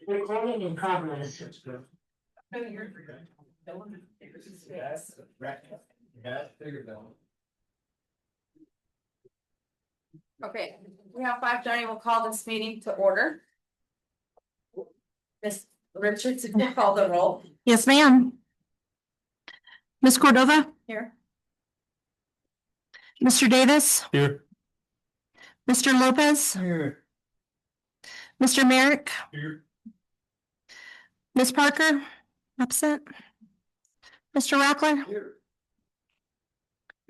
Recording in progress. Okay, we have 5:30. We'll call this meeting to order. Ms. Richardson will call the roll. Yes, ma'am. Ms. Cordova, Here. Mr. Davis, Here. Mr. Lopez, Here. Mr. Merrick, Here. Ms. Parker, absent. Mr. Rockler, Here.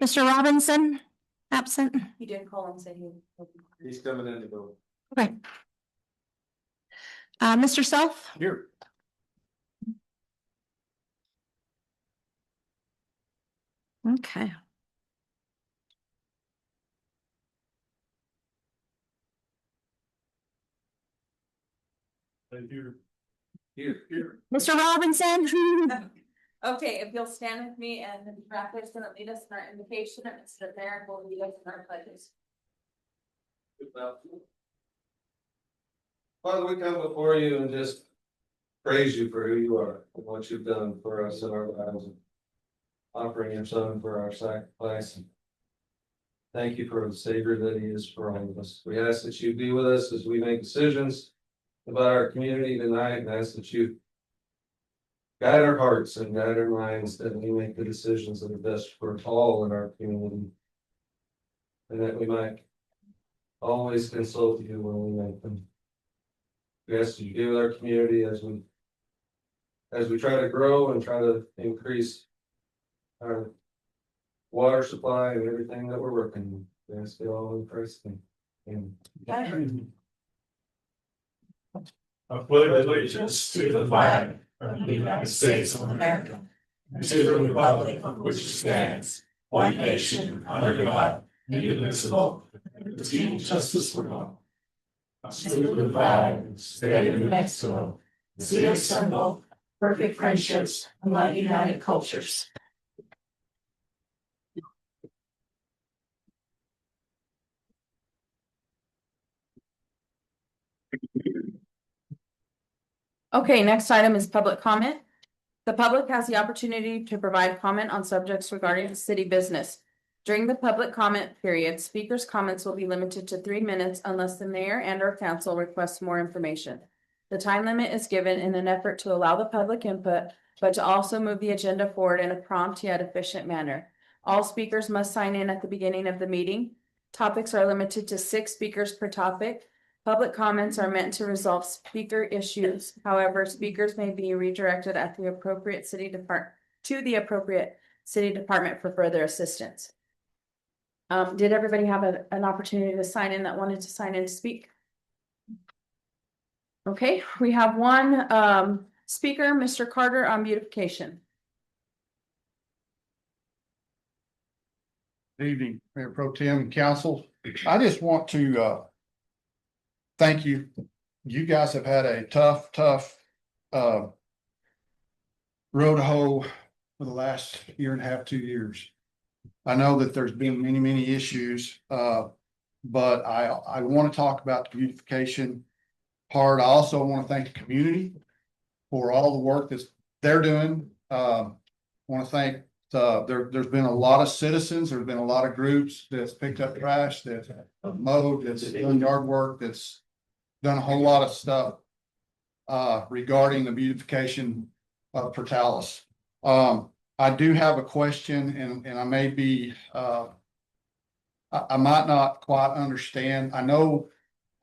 Mr. Robinson, absent. He did call and say he. He's coming in to go. Okay. Mr. Self, Here. okay. Here. Here. Mr. Robinson, Okay, if you'll stand with me and the rapper's gonna lead us in our invocation and Mr. Merrick will lead us in our pledges. Father, we come before you and just praise you for who you are and what you've done for us in our lives. Offering your son for our sacrifice. Thank you for the Savior that he is for all of us. We ask that you be with us as we make decisions about our community tonight, and ask that you guide our hearts and guide our minds, that we make the decisions that are best for all in our community. And that we might always consult you when we make them. We ask that you be with our community as we try to grow and try to increase our water supply and everything that we're working with. We ask it all in Christ's name. Amen. I pledge allegiance to the flag of the United States of America, and to the republic for which it stands, one nation, under God, indivisible, with justice for all. I salute the flag, state of New Mexico, the city of symbol, perfect friendships among united cultures. Okay, next item is public comment. The public has the opportunity to provide comment on subjects regarding the city business. During the public comment period, speakers' comments will be limited to 3 minutes unless the mayor and or council requests more information. The time limit is given in an effort to allow the public input, but to also move the agenda forward in a prompt yet efficient manner. All speakers must sign in at the beginning of the meeting. Topics are limited to 6 speakers per topic. Public comments are meant to resolve speaker issues. However, speakers may be redirected at the appropriate to the appropriate city department for further assistance. Did everybody have an opportunity to sign in that wanted to sign in to speak? Okay, we have one speaker, Mr. Carter, on beautification. Good evening, Mayor Pro Tem and Council. I just want to thank you. You guys have had a tough road to hoe for the last year and a half, 2 years. I know that there's been many issues, but I want to talk about the beautification part. I also want to thank the community for all the work that they're doing. I want to thank there's been a lot of citizens, there's been a lot of groups that's picked up trash, that have mowed, that's done yard work, that's done a whole lot of stuff regarding the beautification of Portales. I do have a question, and I may be I might not quite understand. I know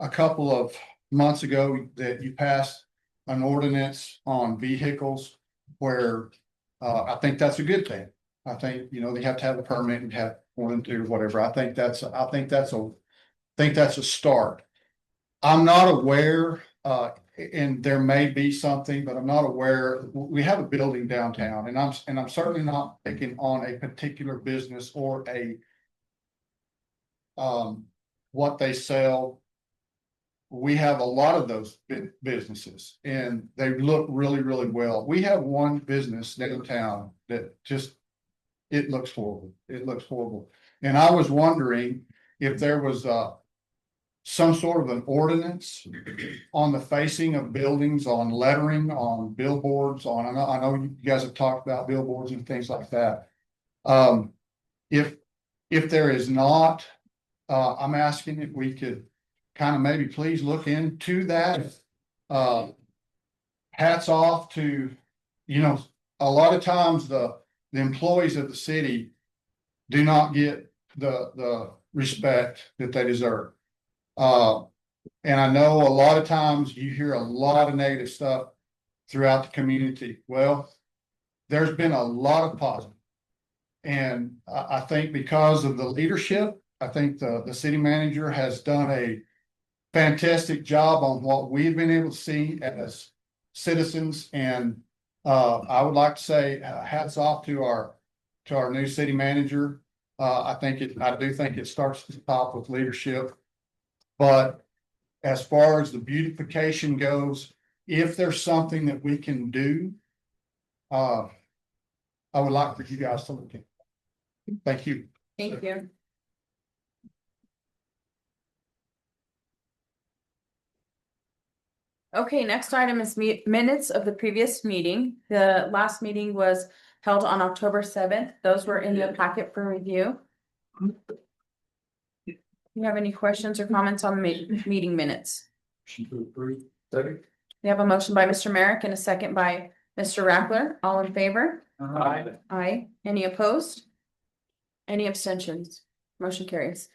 a couple of months ago that you passed an ordinance on vehicles where I think that's a good thing. I think, you know, they have to have a permit and have more than 2 or whatever. I think that's a start. I'm not aware, and there may be something, but I'm not aware. We have a building downtown, and I'm certainly not picking on a particular business or a what they sell. We have a lot of those businesses, and they look really well. We have one business downtown that just, it looks horrible. It looks horrible. And I was wondering if there was some sort of an ordinance on the facing of buildings, on lettering, on billboards, I know you guys have talked about billboards and things like that. If there is not, I'm asking if we could kind of maybe please look into that. Hats off to, a lot of times the employees of the city do not get the respect that they deserve. And I know a lot of times you hear a lot of negative stuff throughout the community. Well, there's been a lot of positive. And I think because of the leadership, I think the city manager has done a fantastic job on what we've been able to see as citizens. And I would like to say hats off to our new city manager. I do think it starts at the top with leadership. But as far as the beautification goes, if there's something that we can do, I would like for you guys to look at. Thank you. Thank you. Okay, next item is minutes of the previous meeting. The last meeting was held on October 7th. Those were in the packet for review. Do you have any questions or comments on the meeting minutes? Second. We have a motion by Mr. Merrick and a second by Mr. Rackler. All in favor? Aye. Aye. Any opposed? Any abstentions? Motion carries.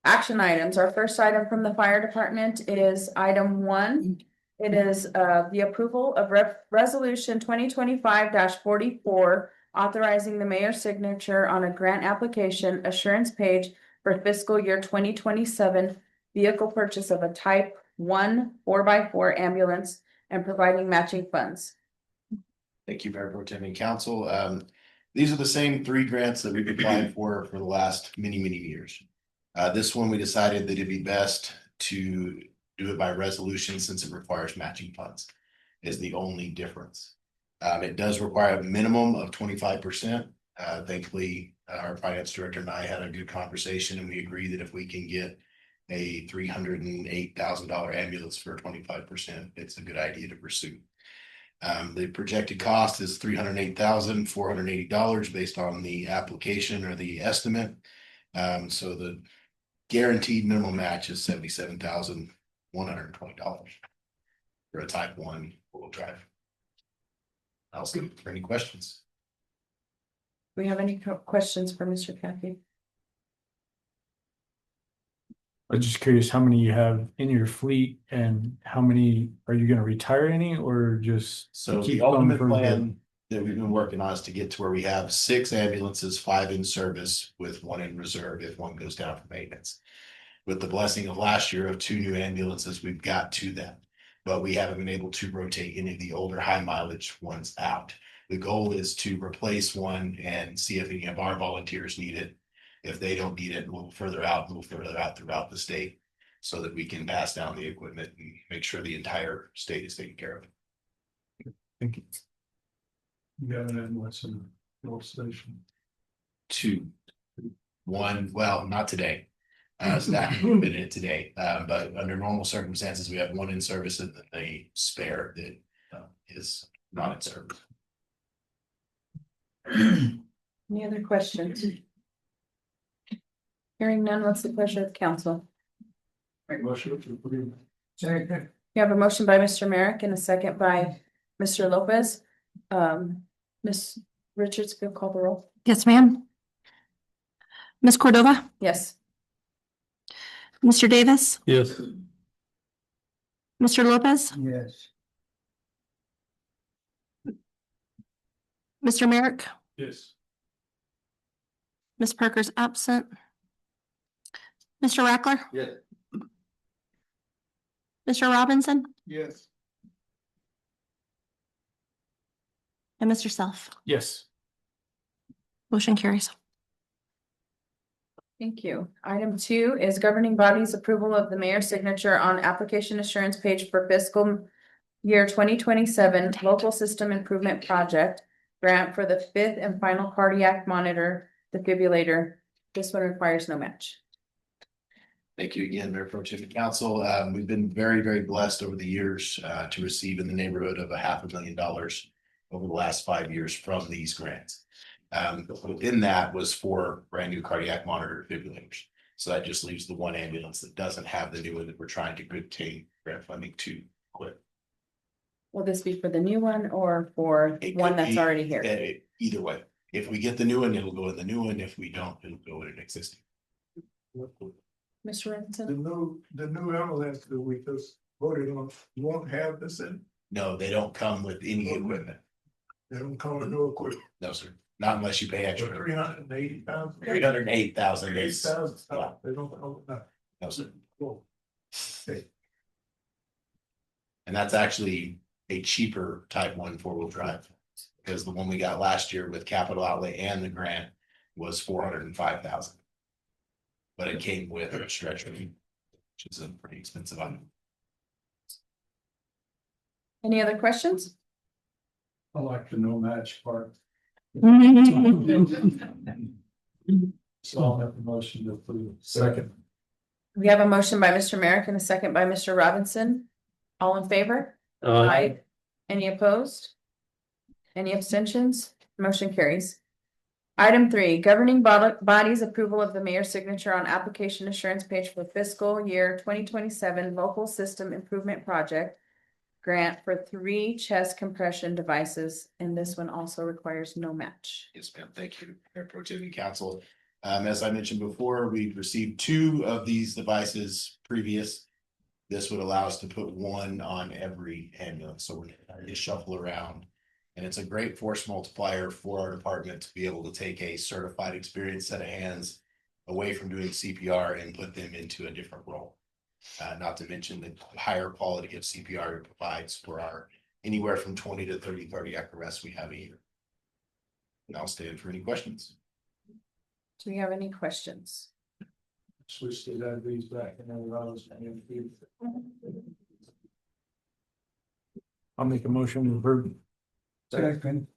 Action items. Our first item from the fire department, it is item 1. It is the approval of resolution 2025-44, authorizing the mayor's signature on a grant application assurance page for fiscal year 2027 vehicle purchase of a type 1 4x4 ambulance and providing matching funds. Thank you, Mayor Pro Tem and Council. These are the same 3 grants that we've applied for the last many years. This one, we decided that it'd be best to do it by resolution since it requires matching funds is the only difference. It does require a minimum of 25%. Thankfully, our finance director and I had a good conversation and we agreed that if we can get a $308,000 ambulance for 25%, it's a good idea to pursue. The projected cost is $308,480 based on the application or the estimate. So the guaranteed minimum match is $77,120 for a type 1 four-wheel drive. I'll see for any questions. Do we have any questions for Mr. Kathy? I'm just curious how many you have in your fleet and how many are you gonna retire any or just So keep the ultimate them for plan that we've been working on is to get to where we have 6 ambulances, 5 in service with 1 in reserve if one goes down for maintenance. With the blessing of last year of 2 new ambulances, we've got to them, but we haven't been able to rotate any of the older high mileage ones out. The goal is to replace one and see if any of our volunteers need it. If they don't need it, move further out throughout the state so that we can pass down the equipment and make sure the entire state is taken care of. Thank you. You have an ambulance in the old station. 2. 1, well, not today. Staff have been in it today, but under normal circumstances, we have 1 in service and a spare that is not in service. Any other questions? Hearing none, what's the pleasure of the council? Make motion to approve. Second. We have a motion by Mr. Merrick and a second by Mr. Lopez. Ms. Richards, if you'll call the roll. Yes, ma'am. Ms. Cordova, Yes. Mr. Davis, Yes. Mr. Lopez, Yes. Mr. Merrick, Yes. Ms. Parker's absent. Mr. Rackler, Yes. Mr. Robinson, Yes. and Mr. Self. Yes. Motion carries. Thank you. Item 2 is governing bodies approval of the mayor's signature on application assurance page for fiscal year 2027 local system improvement project grant for the 5th and final cardiac monitor defibrillator. This one requires no match. Thank you again, Mayor Pro Tem and Council. We've been very, very blessed over the years to receive in the neighborhood of $500,000 over the last 5 years from these grants. Within that was 4 brand new cardiac monitor defibrillators. So that just leaves the one ambulance that doesn't have the new one that we're trying to obtain grant funding to quit. Will this be for the new one or for It one could that's be- already here? Either way, if we get the new one, it'll go in the new one. If we don't, it'll go in an existing. Mr. Robinson? the new ambulance that we just voted on, won't have this in, No, they don't come with any equipment. they don't come with no equipment. No, sir. Not unless you pay extra. 380,000. 308,000 is, 8,000, they don't come with nothing. no, sir. Cool. Okay. And that's actually a cheaper type 1 4-wheel drive. Because the one we got last year with capital outlay and the grant was 405,000. But it came with a stretcher, which is a pretty expensive item. Any other questions? I like the no match part. So I'll have a motion to approve. Second. We have a motion by Mr. Merrick and a second by Mr. Robinson. All in favor? Aye. Any opposed? Any abstentions? Motion carries. Item 3, governing bodies approval of the mayor's signature on application assurance page for fiscal year 2027 local system improvement project grant for 3 chest compression devices, and this one also requires no match. Yes, ma'am. Thank you, Mayor Pro Tem and Council. As I mentioned before, we've received 2 of these devices previous. This would allow us to put 1 on every ambulance, so we're gonna just shuffle around. And it's a great force multiplier for our department to be able to take a certified experienced set of hands away from doing CPR and put them into a different role. Not to mention the higher quality of CPR it provides for our anywhere from 20 to 30 cardiac arrests we have a year. And I'll stand for any questions. Do we have any questions? Switch the diabetes back and then I was. I'll make a motion to approve. Second.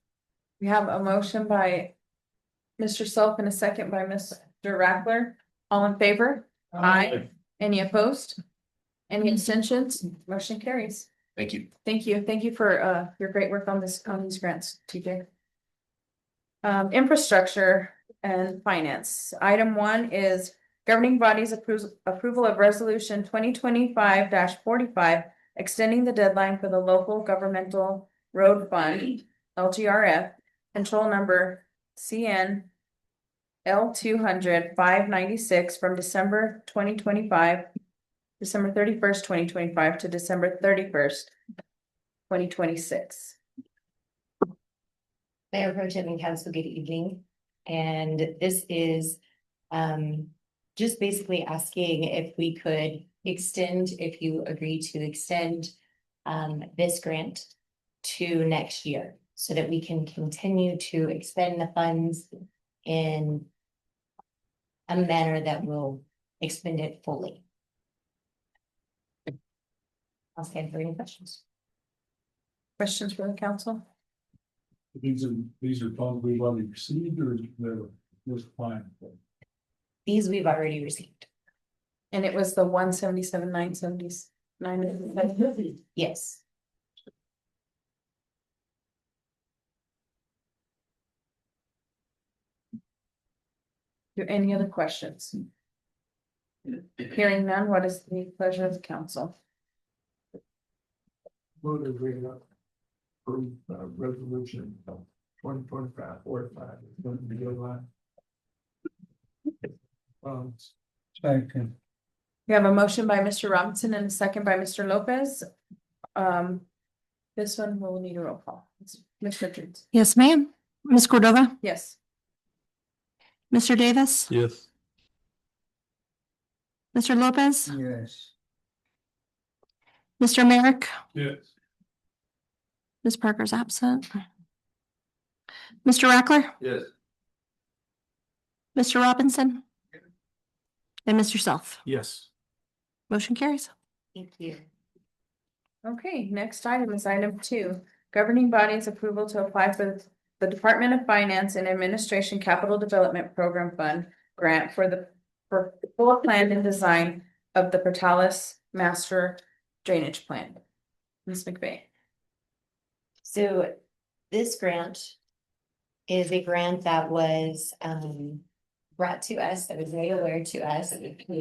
We have a motion by Mr. Self and a second by Mr. Rackler. All in favor? Aye. Any opposed? Any abstentions? Motion carries. Thank you. Thank you. Thank you for your great work on these grants, TJ. Infrastructure and finance. Item 1 is governing bodies approval of resolution 2025-45, extending the deadline for the local governmental road fund, LGRF, control number CN L200-596 from December 31st, 2025 to December 31st, 2026. Mayor Pro Tem and Council, good evening. And this is just basically asking if we could extend, if you agree to extend this grant to next year so that we can continue to expend the funds in a manner that will expend it fully. I'll stand for any questions. Questions for the council? These are funds we've already received or they're just fine. These we've already received. And it was the 177,979. Yes. Do any other questions? Hearing none, what is the pleasure of the council? Vote to bring up. Resolution 2025-45. Going to be good line. Second. We have a motion by Mr. Robinson and a second by Mr. Lopez. This one will need a roll call. Ms. Richards. Yes, ma'am. Ms. Cordova, Yes. Mr. Davis, Yes. Mr. Lopez, Yes. Mr. Merrick, Yes. Ms. Parker's absent. Mr. Rackler, Yes. Mr. Robinson, and Mr. Self. Yes. Motion carries. Thank you. Okay, next item is item 2, governing bodies approval to apply for the Department of Finance and Administration Capital Development Program Fund grant for full plan and design of the Portales Master Drainage Plan. Ms. McVeigh. So this grant is a grant that was brought to us, that was made aware to us.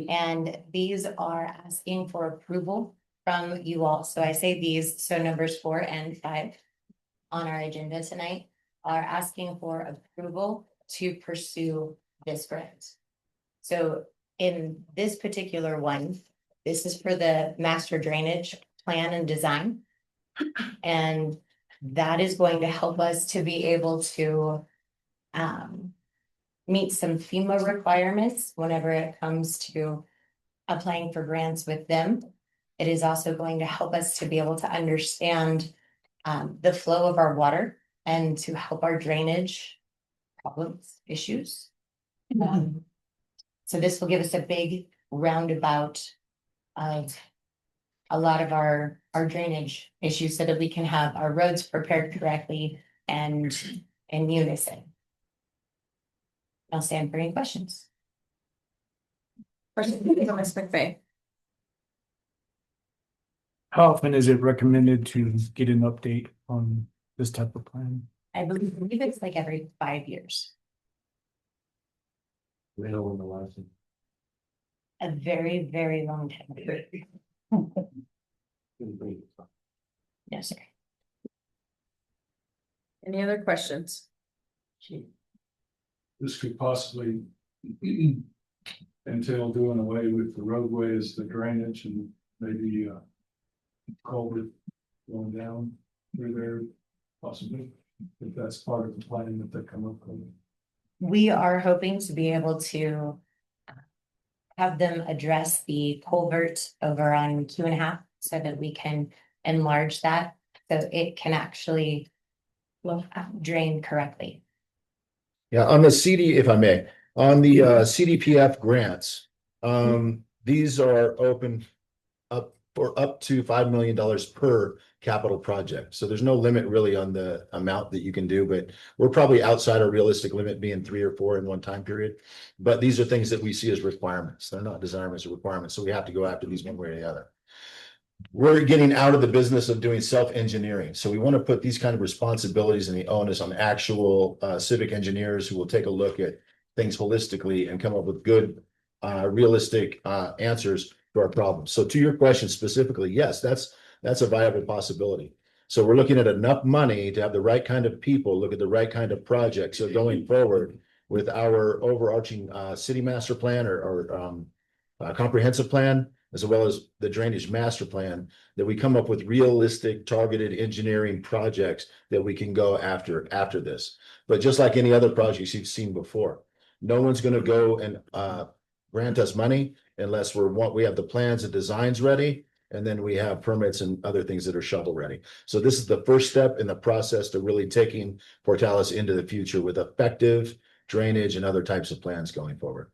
And these are asking for approval from you all. So I say these, so numbers 4 and 5 on our agenda tonight are asking for approval to pursue this grant. So in this particular one, this is for the master drainage plan and design. And that is going to help us to be able to meet some FEMA requirements whenever it comes to applying for grants with them. It is also going to help us to be able to understand the flow of our water and to help our drainage problems, issues. So this will give us a big roundabout of a lot of our drainage issues so that we can have our roads prepared correctly and in unison. I'll stand for any questions. Question from Ms. McVeigh. How often is it recommended to get an update on this type of plan? I believe it's like every 5 years, We know when the last one. a very, very long time. Yes, sir. Any other questions? This could possibly entail doing away with the roadways, the drainage, and maybe culvert going down through there, possibly, if that's part of the plan that they come up with. We are hoping to be able to have them address the culvert over on 2.5 so that we can enlarge that so it can actually drain correctly. Yeah, on the CD, if I may, on the CDPF grants, these are open up to $5 million per capital project. So there's no limit really on the amount that you can do, but we're probably outside our realistic limit being 3 or 4 in one time period. But these are things that we see as requirements. They're not desirements or requirements. So we have to go after these one way or the other. We're getting out of the business of doing self-engineering. So we want to put these kind of responsibilities and the onus on actual civic engineers who will take a look at things holistically and come up with good, realistic answers to our problems. So to your question specifically, yes, that's a viable possibility. So we're looking at enough money to have the right kind of people look at the right kind of projects. So going forward with our overarching city master plan or comprehensive plan, as well as the drainage master plan, that we come up with realistic targeted engineering projects that we can go after this. But just like any other projects you've seen before, no one's going to go and grant us money unless we have the plans and designs ready, and then we have permits and other things that are shovel ready. So this is the first step in the process to really taking Portales into the future with effective drainage and other types of plans going forward.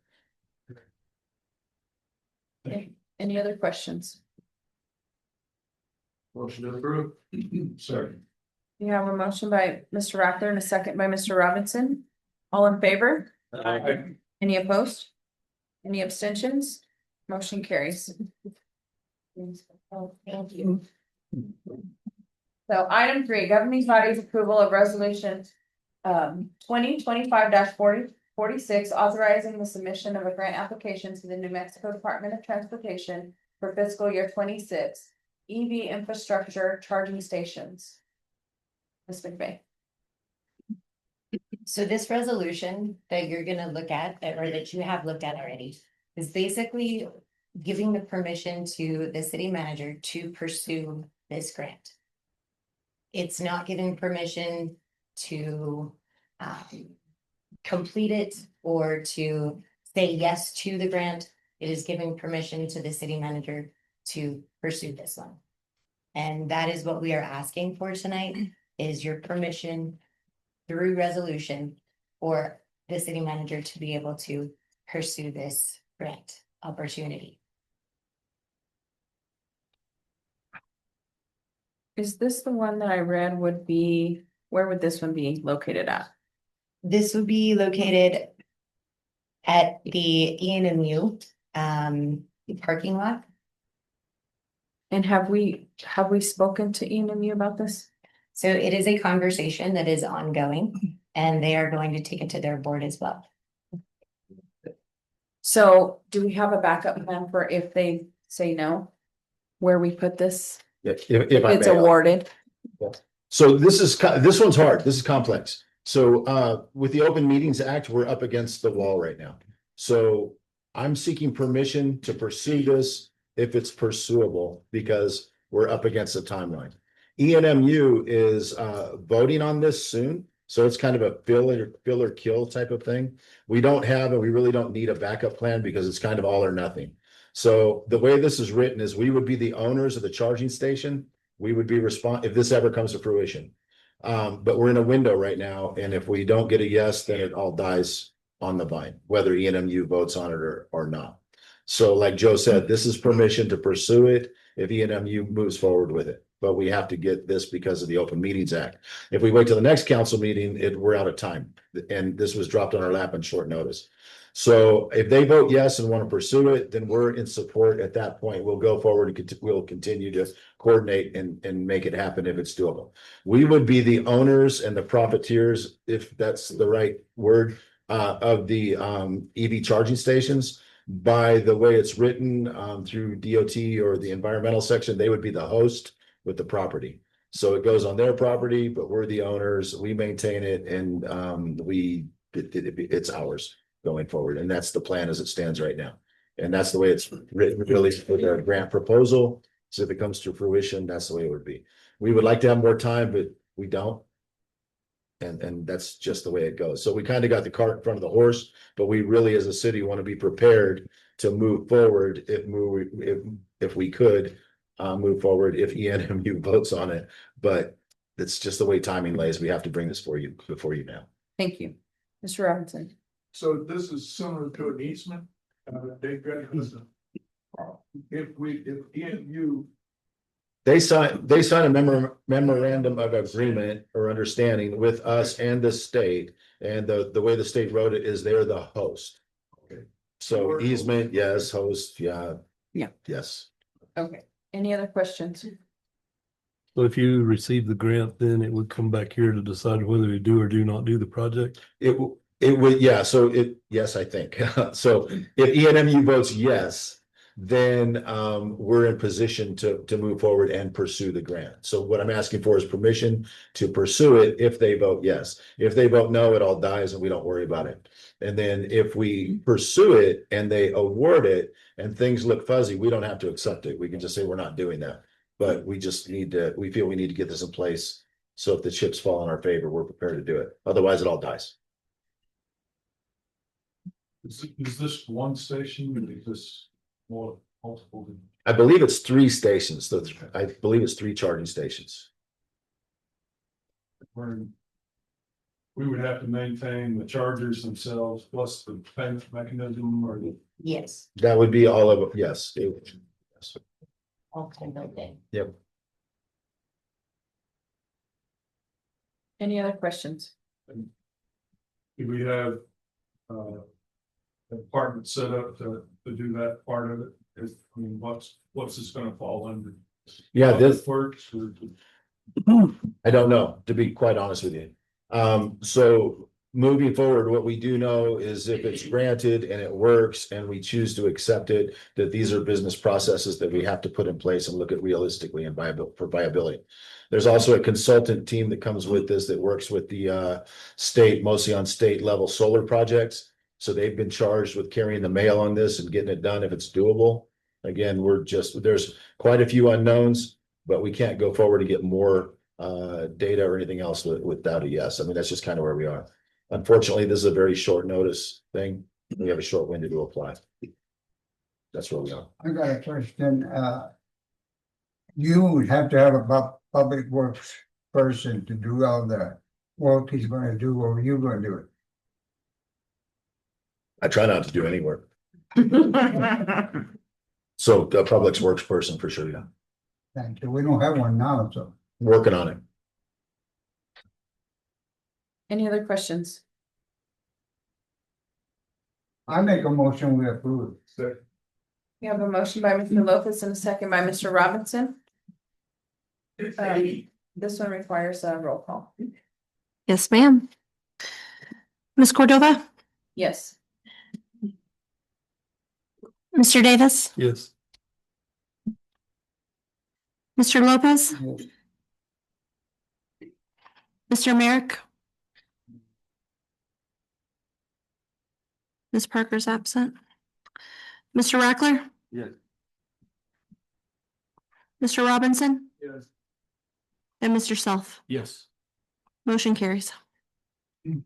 Any other questions? Motion to approve. Sorry. You have a motion by Mr. Rattler and a second by Mr. Robinson. All in favor? Any opposed? Any abstentions? Motion carries. Thank you. So item 3, governing body's approval of resolution 2025-46, authorizing the submission of a grant application to the New Mexico Department of Transportation for fiscal year 26 EV infrastructure charging stations. Ms. McVeigh. So this resolution that you're gonna look at, or that you have looked at already, is basically giving the permission to the city manager to pursue this grant. It's not giving permission to complete it or to say yes to the grant. It is giving permission to the city manager to pursue this one. And that is what we are asking for tonight, is your permission through resolution for the city manager to be able to pursue this grant opportunity. Is this the one that I read would be, where would this one be located at? This would be located at the ENMU. the parking lot. And have we spoken to ENMU about this? So it is a conversation that is ongoing and they are going to take it to their board as well. So do we have a backup plan for if they say no? Where we put this, If I it's may, awarded? So this one's hard. This is complex. So with the Open Meetings Act, we're up against the wall right now. So I'm seeking permission to pursue this if it's pursuable because we're up against the timeline. ENMU is voting on this soon. So it's kind of a fill or kill type of thing. We don't have and we really don't need a backup plan because it's kind of all or nothing. So the way this is written is we would be the owners of the charging station. We would be if this ever comes to fruition. But we're in a window right now, and if we don't get a yes, then it all dies on the vine, whether ENMU votes on it or not. So like Joe said, this is permission to pursue it if ENMU moves forward with it. But we have to get this because of the Open Meetings Act. If we wait till the next council meeting, we're out of time. And this was dropped on our lap in short notice. So if they vote yes and want to pursue it, then we're in support at that point. We'll go forward and we'll continue to coordinate and make it happen if it's doable. We would be the owners and the profiteers, if that's the right word, of the EV charging stations. By the way it's written through DOT or the environmental section, they would be the host with the property. So it goes on their property, but we're the owners, we maintain it, and it's ours going forward. And that's the plan as it stands right now. And that's the way it's written really with our grant proposal. So if it comes to fruition, that's the way it would be. We would like to have more time, but we don't. And that's just the way it goes. So we kind of got the cart in front of the horse, but we really as a city want to be prepared to move forward if we could move forward if ENMU votes on it. But it's just the way timing lays. We have to bring this before you now. Thank you. Mr. Robinson. So this is similar to an easement. They've got, if ENU. They sign a memorandum of agreement or understanding with us and the state. And the way the state wrote it is they're the host. Okay. So easement, yes, host, yeah. Yeah. Yes. Okay. Any other questions? So if you receive the grant, then it would come back here to decide whether to do or do not do the project? It would, yeah, yes, I think. So if ENMU votes yes, then we're in position to move forward and pursue the grant. So what I'm asking for is permission to pursue it if they vote yes. If they vote no, it all dies and we don't worry about it. And then if we pursue it and they award it and things look fuzzy, we don't have to accept it. We can just say we're not doing that. But we feel we need to get this in place. So if the chips fall in our favor, we're prepared to do it. Otherwise, it all dies. Is this one station or is this more multiple? I believe it's 3 stations. So I believe it's 3 charging stations. We would have to maintain the chargers themselves plus the payment mechanism or the. Yes. That would be all of it. Yes. Yes. All kind of thing. Yep. Any other questions? Do we have an apartment set up to do that part of it? What's this gonna fall under? Yeah, this Works or? I don't know, to be quite honest with you. So moving forward, what we do know is if it's granted and it works and we choose to accept it, that these are business processes that we have to put in place and look at realistically and for viability. There's also a consultant team that comes with this that works with the state, mostly on state level solar projects. So they've been charged with carrying the mail on this and getting it done if it's doable. Again, there's quite a few unknowns, but we can't go forward to get more data or anything else without a yes. I mean, that's just kind of where we are. Unfortunately, this is a very short notice thing. We have a short window to apply. That's where we are. I got a question. You would have to have a public works person to do all the work he's gonna do, or you gonna do it? I try not to do any work. So a public works person for sure, yeah. Thank you. We don't have one now, so. Working on it. Any other questions? I make a motion, we approve. We have a motion by Mr. Lopez and a second by Mr. Robinson. This one requires a roll call. Yes, ma'am. Ms. Cordova, Yes. Mr. Davis, Yes. Mr. Lopez, Yes. Mr. Merrick. Ms. Parker's absent. Mr. Rackler, Yes. Mr. Robinson, Yes. and Mr. Self. Yes. Motion carries.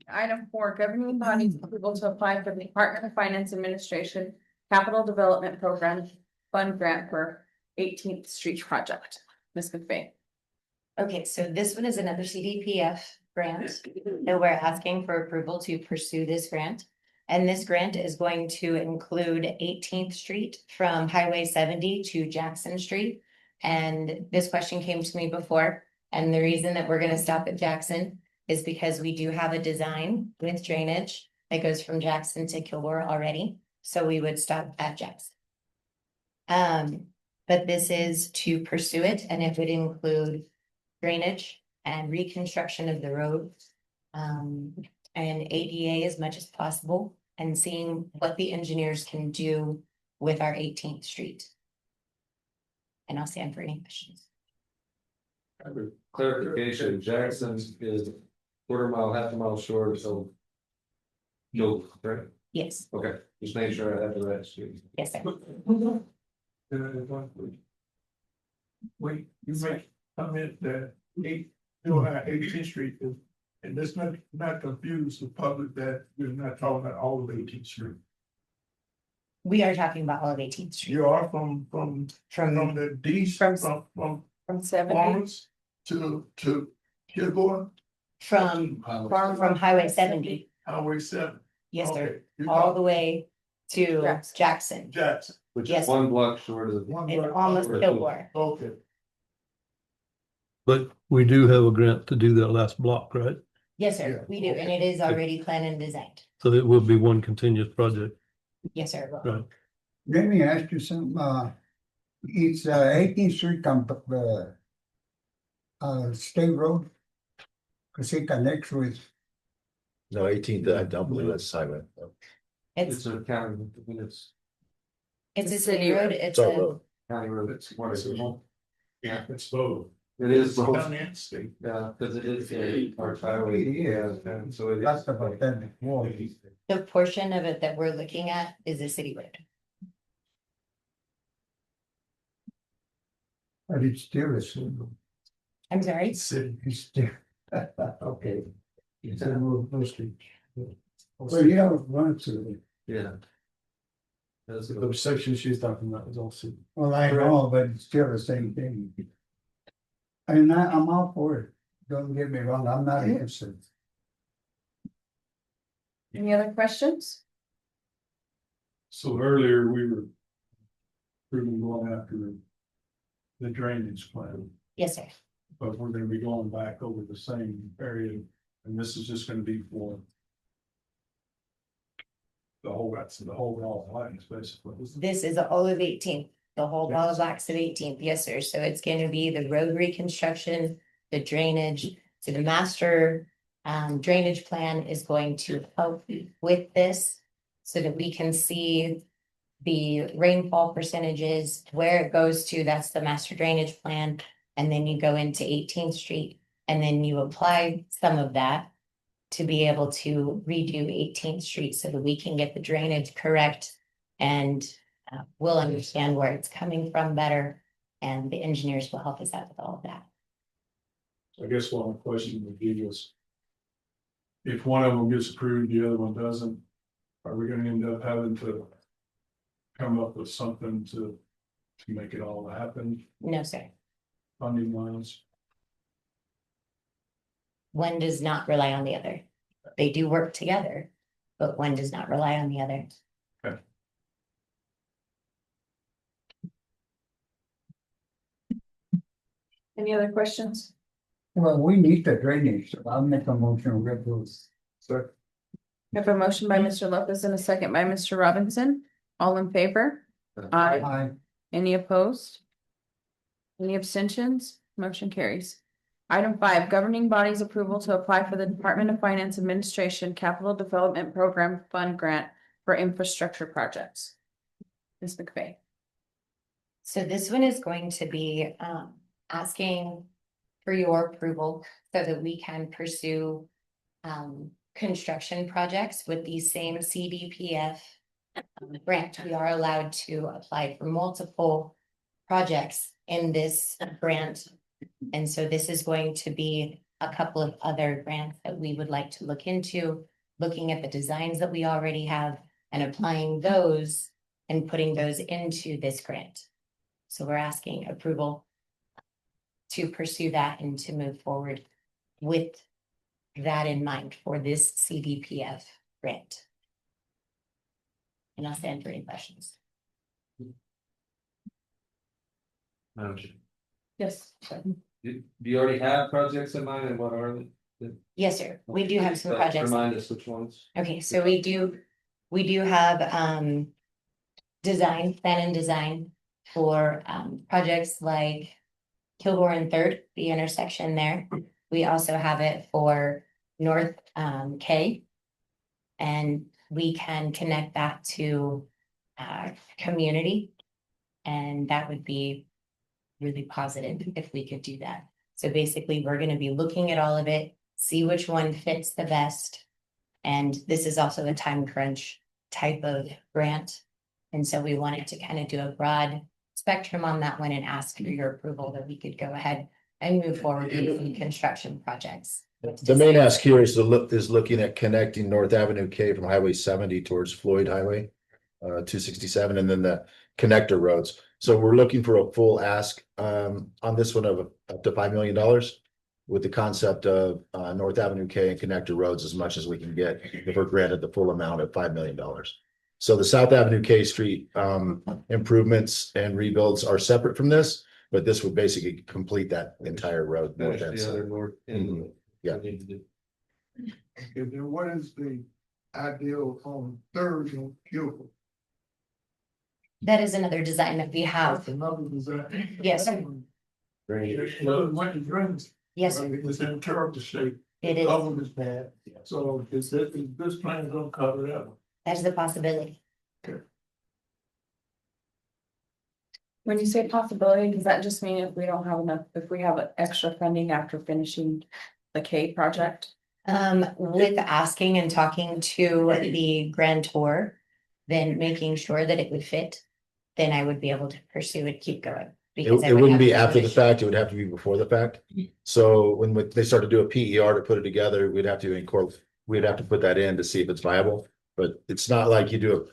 Item 4, governing bodies approval to apply for the Department of Finance Administration Capital Development Program Fund Grant for 18th Street Project. Ms. McVeigh. Okay, so this one is another CDPF grant that we're asking for approval to pursue this grant. And this grant is going to include 18th Street from Highway 70 to Jackson Street. And this question came to me before, and the reason that we're gonna stop at Jackson is because we do have a design with drainage that goes from Jackson to Kilgore already, so we would stop at Jackson. But this is to pursue it, and it would include drainage and reconstruction of the road. And ADA as much as possible, and seeing what the engineers can do with our 18th Street. And I'll stand for any questions. Clarification, Jackson is quarter mile, half a mile short, so. No, right? Yes, Okay, just make sure I have the right street. yes, sir. Wait, you make comment that 18th Street is, and let's not confuse the public that we're not talking about all of 18th Street. We are talking about all of 18th Street. You are from From the D, From- from From 70. Farmers to Kilgore. from Highway 70. Highway 7. Yes, sir. Okay, you're All talking the way to Jackson. Jackson. Jackson. Which Yes. is one block short of. One It's block almost over. Kilgore. Okay, But we do have a grant to do that last block, right? Yes, sir, Yeah. we do, and it is already planned and designed. So it will be one continuous project, Yes, sir. it will. right? Let me ask you some, it's 18th Street, State Road. Cause it connects with, No, 18th, I don't believe that's highway. It's, a county, I mean, it's it's a city road, it's It's our a, road. county road, it's what is it? yeah, it's both. It is both, County and state. yeah, because it is a our highway, yeah, and so it is. that's about that before. the portion of it that we're looking at is a city road. But it's still a single, I'm sorry, City. it's still, okay. It's a no street. Well, you don't run through it. Yeah. That's The section she's talking about is also. Well, I know, but it's still the same thing. And I'm all for it. Don't get me wrong, I'm not innocent. Any other questions? So earlier we were. Going after the drainage plan, yes, sir. but we're gonna be going back over the same area, and this is just gonna be for. That's the whole wall lines, basically. This is all of 18th, the whole ball of blocks of 18th, yes, sir, so it's gonna be the road reconstruction, the drainage, so the master. Drainage plan is going to help with this, so that we can see. The rainfall percentages, where it goes to, that's the master drainage plan, and then you go into 18th Street. And then you apply some of that to be able to redo 18th Street so that we can get the drainage correct. And we'll understand where it's coming from better, and the engineers will help us out with all of that. I guess one question would be is. If one of them gets approved, the other one doesn't, are we gonna end up having to? Come up with something to make it all happen, No, sir, funding wise? one does not rely on the other. They do work together, but one does not rely on the other. Any other questions? Well, we need the drainage, so I'll make a motion with those. Sir. We have a motion by Mr. Lopez and a second by Mr. Robinson. All in favor? Aye. Any opposed? Any abstentions? Motion carries. Item 5, governing bodies approval to apply for the Department of Finance Administration Capital Development Program Fund Grant for infrastructure projects. Ms. McVeigh. So this one is going to be asking for your approval so that we can pursue construction projects with the same CDPF grant. We are allowed to apply for multiple projects in this grant. And so this is going to be a couple of other grants that we would like to look into, looking at the designs that we already have and applying those and putting those into this grant. So we're asking approval to pursue that and to move forward with that in mind for this CDPF grant. And I'll stand for any questions. Yes. Do you already have projects in mind and what are they? Yes, sir. We do have some projects. Remind us which ones. Okay, so we do have plan and design for projects like Kilgore and Third, the intersection there. We also have it for North K. And we can connect that to community. And that would be really positive if we could do that. So basically, we're going to be looking at all of it, see which one fits the best. And this is also a time crunch type of grant. And so we wanted to kind of do a broad spectrum on that one and ask for your approval that we could go ahead and move forward with some construction projects. The main ask here is looking at connecting North Avenue K from Highway 70 towards Floyd Highway 267, and then the connector roads. So we're looking for a full ask on this one of up to $5 million with the concept of North Avenue K and connector roads as much as we can get if we're granted the full amount of $5 million. So the South Avenue K Street improvements and rebuilds are separate from this, but this would basically complete that entire road. Finish the other north end. Yeah. Okay, then what is the ideal on Third and Kilgore? That is another design that we have. Another design. Yes, sir. What is drainage? Yes, sir. It's in terrible shape. It is. All of it's bad. So is this plan gonna cover that? That's the possibility. When you say possibility, does that just mean if we don't have enough, if we have extra funding after finishing the K project? With asking and talking to the grantor, then making sure that it would fit, then I would be able to pursue it, keep going. Because I It wouldn't have be to after the finish. fact, it would have to be before the fact. So when they start to do a PER to put it together, we'd have to put that in to see if it's viable. But it's not like you do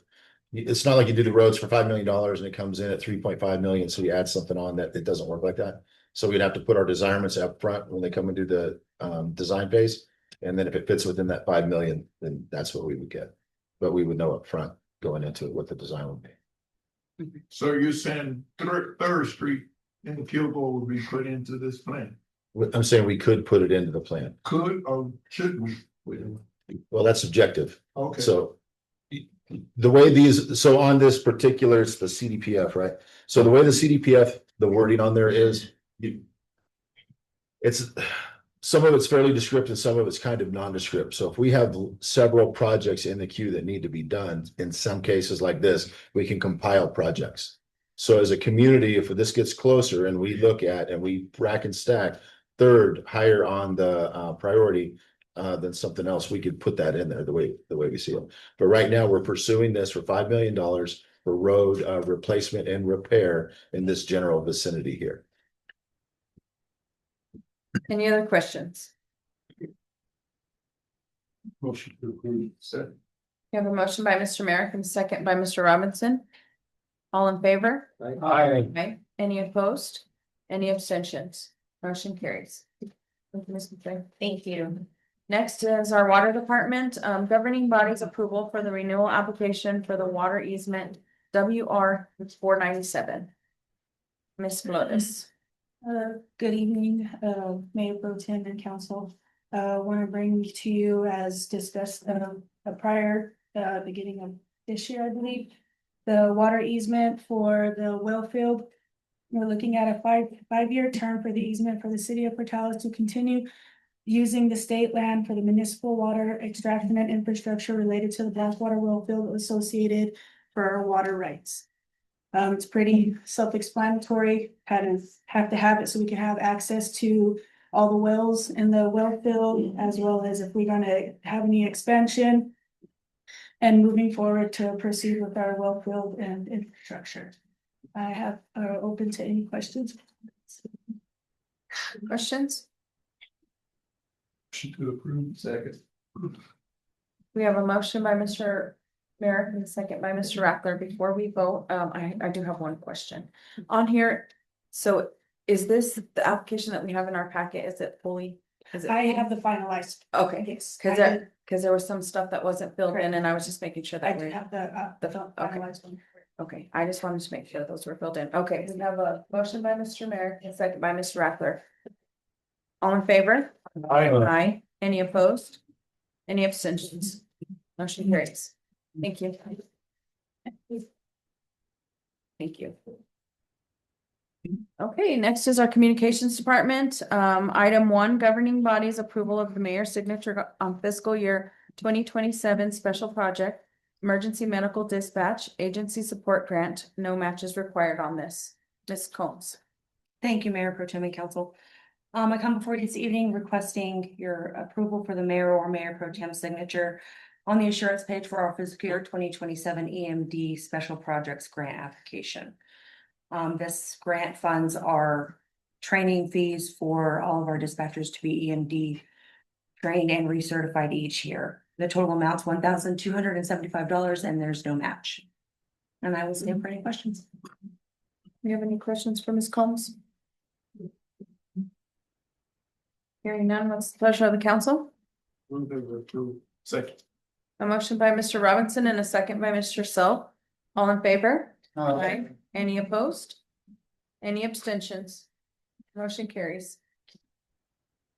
the roads for $5 million and it comes in at 3.5 million. So you add something on that, it doesn't work like that. So we'd have to put our designments up front when they come and do the design phase. And then if it fits within that 5 million, then that's what we would get. But we would know up front going into it what the design would be. So you're saying Third Street in Kilgore will be put into this plan? I'm saying we could put it into the plan. Could or should we? Well, that's subjective. Okay. So the way so on this particular, it's the CDPF, right? So the way the CDPF, the wording on there is, it's some of it's fairly descriptive, some of it's kind of nondescript. So if we have several projects in the queue that need to be done, in some cases like this, we can compile projects. So as a community, if this gets closer and we look at and we rack and stack Third higher on the priority than something else, we could put that in there the way we see it. But right now we're pursuing this for $5 million for road replacement and repair in this general vicinity here. Any other questions? Motion to approve. Second. We have a motion by Mr. Merrick and a second by Mr. Robinson. All in favor? Aye. Aye. Any opposed? Any abstentions? Motion carries. Thank you, Ms. McVeigh. Thank you. Next is our water department, governing bodies approval for the renewal application for the water easement WR 497. Ms. Flores. Good evening, Mayor Pro Tem and Council. Want to bring to you, as discussed prior, beginning of this year, I believe. the water easement for the well field. We're looking at a five-year term for the easement for the city of Portales to continue using the state land for the municipal water extraction and infrastructure related to the Blackwater well field associated for our water rights. It's pretty self-explanatory, kind of have to have it so we can have access to all the wells in the well field, as well as if we're gonna have any expansion. And moving forward to proceed with our well field and infrastructure. I have, open to any questions. Questions? Motion to approve. Second. We have a motion by Mr. Merrick and a second by Mr. Rattler. Before we vote, I do have one question on here. So is this the application that we have in our packet? Is it fully? Is it? I have the finalized. Okay, Yes. because there was some stuff that wasn't filled in and I was just making sure I that do we. have the finalized one. Okay, I just wanted to make sure those were filled in. Okay, we have a motion by Mr. Merrick and a second by Mr. Rattler. All in favor? Aye. Any opposed? Any abstentions? Motion carries. Thank you. Thank you. Okay, next is our communications department. Item 1, governing bodies approval of the mayor's signature on fiscal year 2027 special project, emergency medical dispatch, agency support grant. No matches required on this. Ms. Combs. Thank you, Mayor Pro Tem and Council. I come before you this evening requesting your approval for the mayor or mayor pro tem signature on the assurance page for our fiscal year 2027 EMD special projects grant application. This grant funds our training fees for all of our dispatchers to be EMD trained and recertified each year. The total amount's $1,275 and there's no match. And I will stand for any questions. Do you have any questions for Ms. Combs? Hearing none, what's the pleasure of the council? Second. A motion by Mr. Robinson and a second by Mr. Self. All in favor? Aye. Any opposed? Any abstentions? Motion carries.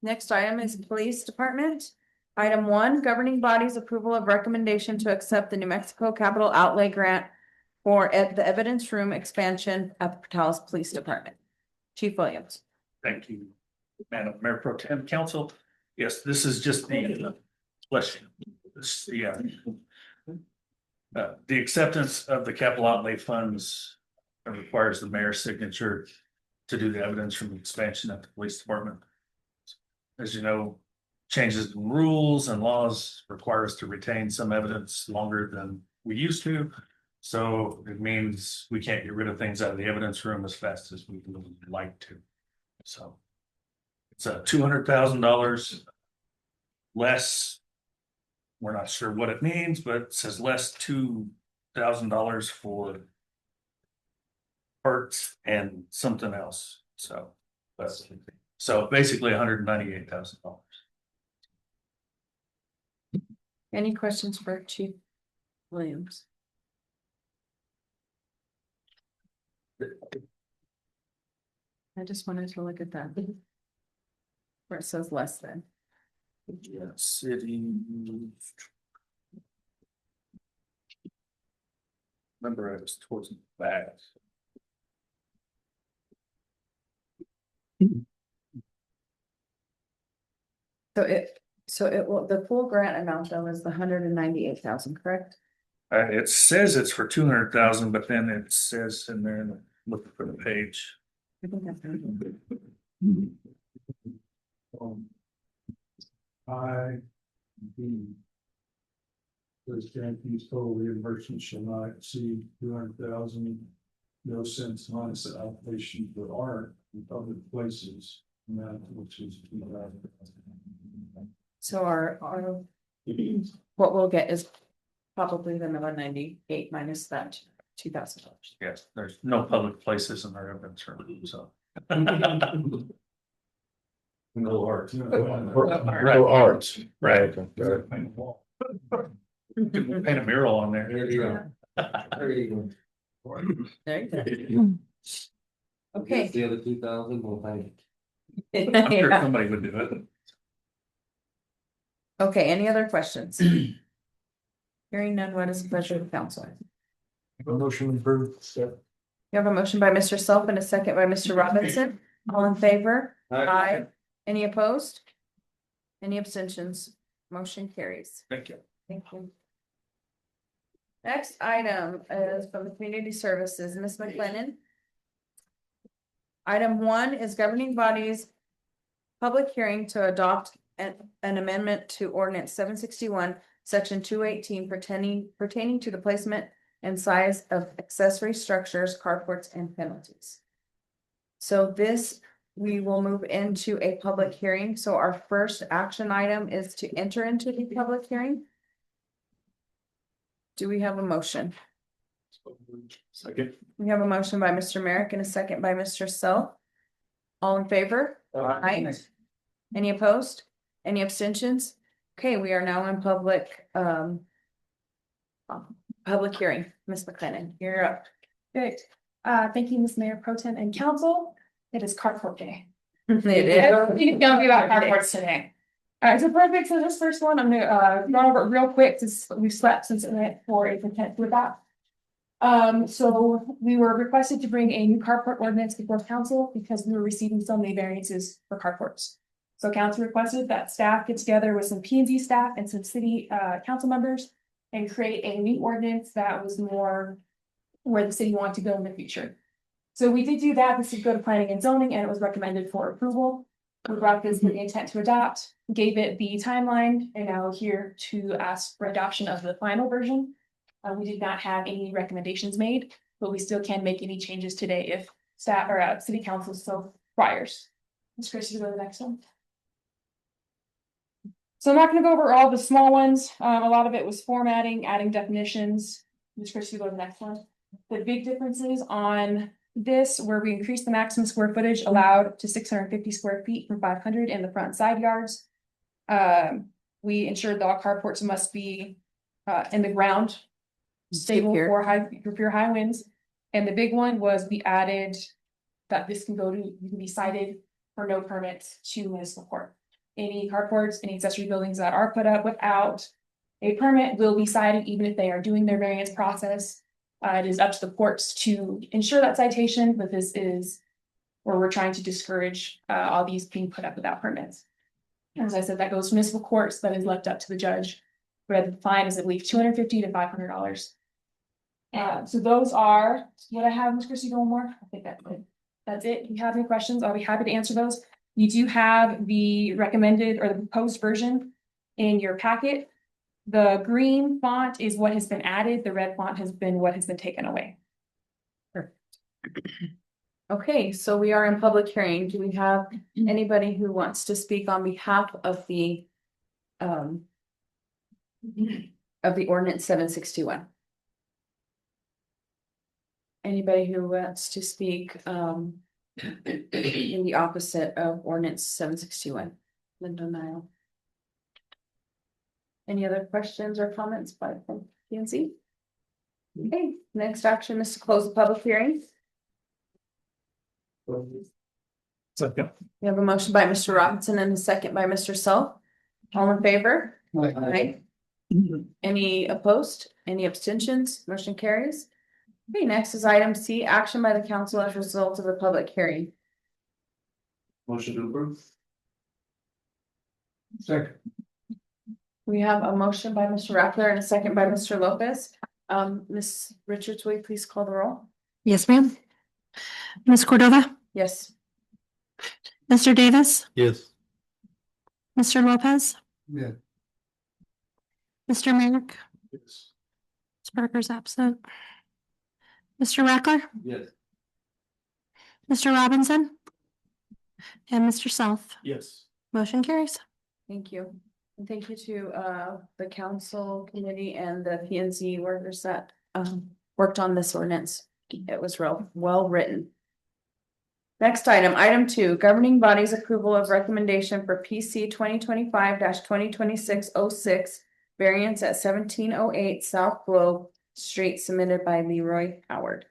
Next item is police department. Item 1, governing bodies approval of recommendation to accept the New Mexico Capital Outlay Grant for the evidence room expansion at the Portales Police Department. Chief Williams. Thank you, Madam Mayor Pro Tem Council. Yes, this is just the question. The acceptance of the capital outlay funds requires the mayor's signature to do the evidence from the expansion at the police department. As you know, changes in rules and laws require us to retain some evidence longer than we used to. So it means we can't get rid of things out of the evidence room as fast as we would like to. So it's a $200,000 less. We're not sure what it means, but it says less $2,000 for parts and something else. So basically $198,000. Any questions for Chief Williams? I just wanted to look at that. Where it says less than. Yeah, city. Remember, I was towards the back. So it will, the full grant amount though is the 198,000, correct? It says it's for 200,000, but then it says in there, and looking for the page. I think that's right. Those guarantees total reimbursement shall not exceed 200,000. No cents minus the allocation for art in public places. Which is. So our what we'll get is probably the 198 minus that $2,000. Yes, there's no public places in our evidence room, so. No art. No arts. Right. Okay, got it. Paint a mural on there. There you go. There you There you go. go. Okay. The other 2,000 will pay. I'm sure Yeah. somebody would do it. Okay, any other questions? Hearing none, what is the pleasure of the council? Motion approved. You have a motion by Mr. Self and a second by Mr. Robinson. All in favor? Aye. Any opposed? Any abstentions? Motion carries. Thank you. Thank you. Next item is from the Community Services, Ms. McLennan. Item 1 is governing bodies. Public hearing to adopt an amendment to ordinance 761, section 218 pertaining to the placement and size of accessory structures, carports, and penalties. So this, we will move into a public hearing. So our first action item is to enter into the public hearing. Do we have a motion? Second. We have a motion by Mr. Merrick and a second by Mr. Self. All in favor? Aye. Any opposed? Any abstentions? Okay, we are now in public hearing. Ms. McLennan, you're up. Great. Thank you, Ms. Mayor Pro Tem and Council. It is carport day. It It's gonna be about carports today. All right, so perfect. So this first one, I'm gonna run over it real quick since we slept since it went for a content with that. So we were requested to bring a new carport ordinance before council because we were receiving so many variances for carports. So council requested that staff get together with some P and Z staff and some city council members and create a new ordinance that was more where the city wanted to go in the future. So we did do that. This would go to planning and zoning and it was recommended for approval. We brought this with the intent to adopt, gave it the timeline, and now we're here to ask for adoption of the final version. We did not have any recommendations made, but we still can make any changes today if staff or city council so requires. Ms. Christie, go to the next one. So I'm not gonna go over all the small ones. A lot of it was formatting, adding definitions. Ms. Christie, go to the next one. The big differences on this, where we increased the maximum square footage allowed to 650 square feet from 500 in the front and side yards. We ensured that all carports must be in the ground, stable for high winds. And the big one was we added that this can be cited for no permits to municipal court. Any carports, any accessory buildings that are put up without a permit will be cited even if they are doing their variance process. It is up to the courts to ensure that citation, but this is where we're trying to discourage all these being put up without permits. As I said, that goes to municipal courts, that is left up to the judge, where the fine is, I believe, $250 to $500. So those are what I have. Ms. Christie, going more? I think that's it. If you have any questions, I'll be happy to answer those. You do have the recommended or the proposed version in your packet. The green font is what has been added. The red font has been what has been taken away. Okay, so we are in public hearing. Do we have anybody who wants to speak on behalf of the ordinance 761? Anybody who wants to speak in the opposite of ordinance 761? Linda Nile. Any other questions or comments by PNC? Okay, next action is to close the public hearing. Second. We have a motion by Mr. Robinson and a second by Mr. Self. All in favor? Aye. Any opposed? Any abstentions? Motion carries. Okay, next is item C, action by the council as a result of the public hearing. Motion to approve. Second. We have a motion by Mr. Rattler and a second by Mr. Lopez. Ms. Richards, will you please call the roll? Yes, ma'am. Ms. Cordova, Yes. Mr. Davis, Yes. Mr. Lopez, Yeah. Mr. Merrick, Yes. Ms. Parker's absent. Mr. Rackler, Yes. Mr. Robinson, and Mr. Self. Yes. Motion carries. Thank you. And thank you to the council committee and the PNC workers that worked on this ordinance. It was real well written. Next item 2, governing bodies approval of recommendation for PC 2025-2026-06 variance at 1708 South Globe Street submitted by Leroy Howard.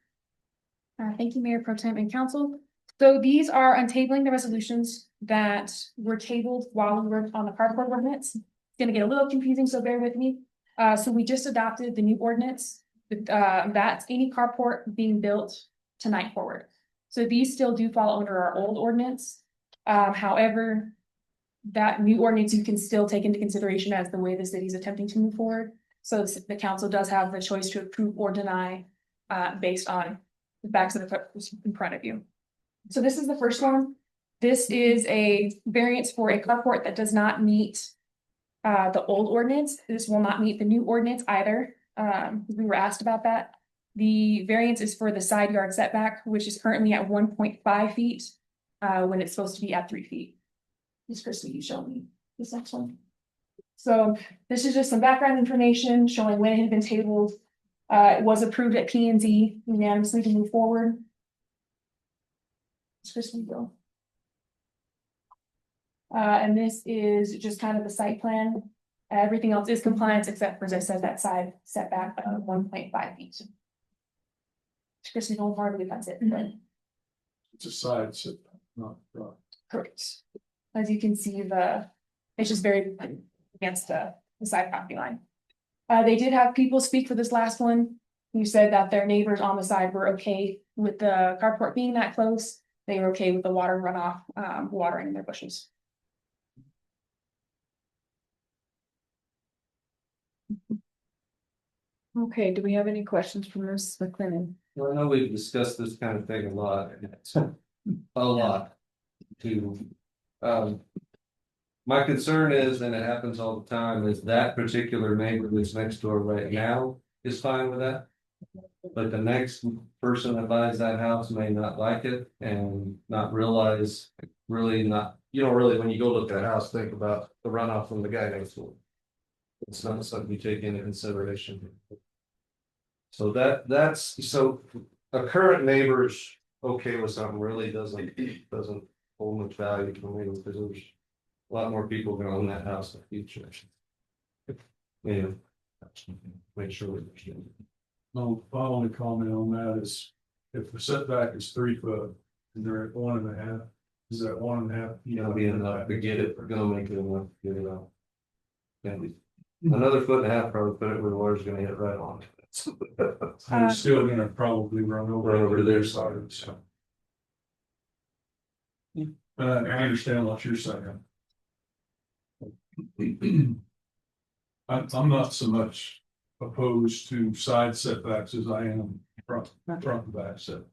Thank you, Mayor Pro Tem and Council. So these are untabling the resolutions that were tabled while we were on the carport ordinance. It's gonna get a little confusing, so bear with me. So we just adopted the new ordinance. That's any carport being built tonight forward. So these still do fall under our old ordinance. However, that new ordinance you can still take into consideration as the way the city is attempting to move forward. So the council does have the choice to approve or deny, based on the facts that are in front of you. So this is the first one. This is a variance for a carport that does not meet the old ordinance. This will not meet the new ordinance either. We were asked about that. The variance is for the side yard setback, which is currently at 1.5 feet, when it's supposed to be at 3 feet. Ms. Christie, you show me this next one. So this is just some background information showing when it had been tabled. It was approved at P and Z unanimously to move forward. Ms. Christie, go. And this is just kind of the site plan. Everything else is compliance except for, as I said, that side setback of 1.5 feet. Christie, don't hardly that's it. It's a side setback, not front. Correct. As you can see, it's just very against the side property line. They did have people speak for this last one. Who said that their neighbors on the side were okay with the carport being that close. They were okay with the water runoff, watering their bushes. Okay, do we have any questions from Ms. McLennan? Well, I know we've discussed this kind of thing a lot. A lot. My concern is, and it happens all the time, is that particular neighbor that's next door right now is fine with that. But the next person that buys that house may not like it and not realize, really not, you don't really, when you go look at that house, think about the runoff from the guy next door. It's not something you take into consideration. So that's, so a current neighbor's okay with something really doesn't hold much value for me, because there's a lot more people gonna own that house in the future. Yeah. Make sure we understand. No, my only comment on that is, if the setback is 3 foot, and they're at 1.5, is that 1.5? You gotta be enough to get it, we're gonna make it enough to get it out. Maybe another 1.5 probably put it where the water's gonna hit right on it. I'm still gonna probably run over their side of the so. I understand what you're saying. I'm not so much opposed to side setbacks as I am front and back setbacks.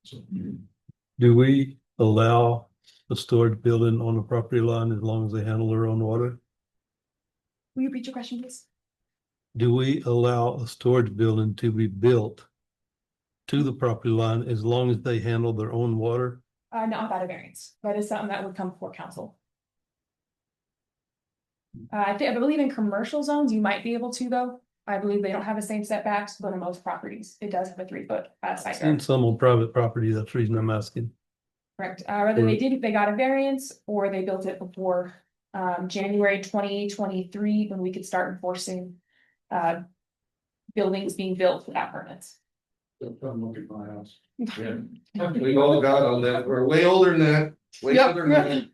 So, Do we allow a storage building on the property line as long as they handle their own water? Will you repeat your question, please? Do we allow a storage building to be built to the property line as long as they handle their own water? Not without a variance. That is something that would come before council. I believe in commercial zones, you might be able to though. I believe they don't have the same setbacks, but in most properties, it does have a 3 foot side Seen yard. some on private property, that's the reason I'm asking. Correct. Whether they got a variance or they built it before January 2023, when we could start enforcing buildings being built without permits. come look at my house. Yeah. We've all got on that, we're way older than that, way Yep. older than that.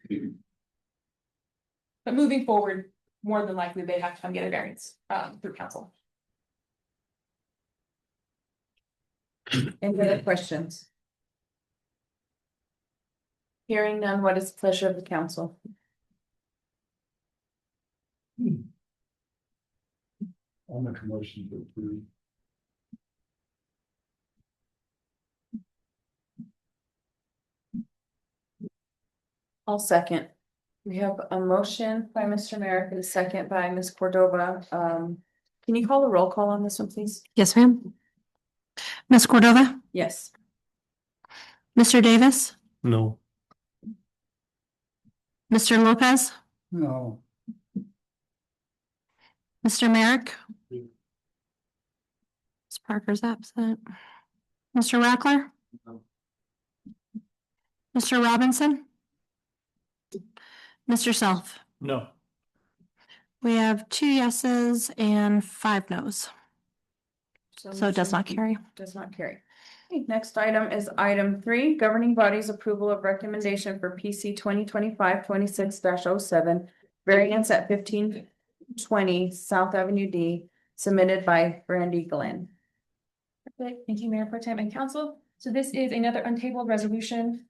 But moving forward, more than likely, they'd have to come get a variance through council. Any other questions? Hearing none, what is the pleasure of the council? I'll make a motion to approve. I'll second. We have a motion by Mr. Merrick and a second by Ms. Cordova. Can you call a roll call on this one, please? Yes, ma'am. Ms. Cordova, Yes. Mr. Davis, No. Mr. Lopez, No, Mr. Merrick. Ms. Parker's absent. Mr. Rackler. Mr. Robinson. Mr. Self. No. We have 2 yeses and 5 nos, so it does not carry. Does not carry. Okay, next item is item 3, governing bodies approval of recommendation for PC 2025-26-07, variance at 1520 South Avenue D, submitted by Brandy Glenn. Perfect. Thank you, Mayor Pro Tem and Council. So this is another untabled resolution.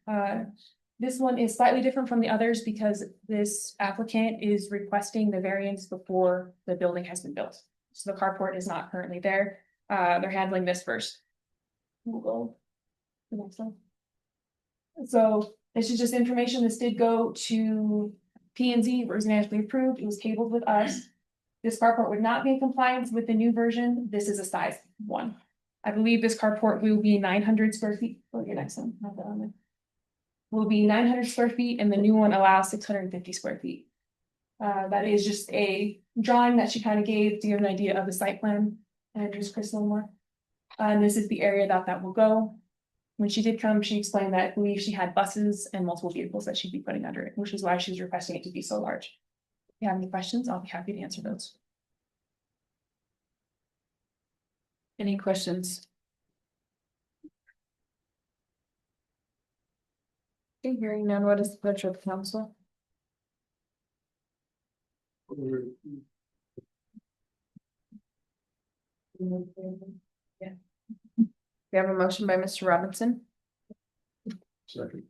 This one is slightly different from the others because this applicant is requesting the variance before the building has been built. So the carport is not currently there. They're handling this first. We'll go to the next one. So this is just information. This did go to P and Z, it was unanimously approved. It was tabled with us. This carport would not be in compliance with the new version. This is a size 1. I believe this carport will be 900 square feet. Oh, your next one. Not that on there. Will be 900 square feet and the new one allows 650 square feet. That is just a drawing that she kind of gave to give an idea of the site plan. And just Chris Lomore. And this is the area that will go. When she did come, she explained that I believe she had buses and multiple vehicles that she'd be putting under it, which is why she's requesting it to be so large. If you have any questions, I'll be happy to answer those. Any questions? Okay, hearing none, what is the pleasure of the council? Yeah. We have a motion by Mr. Robinson, Second.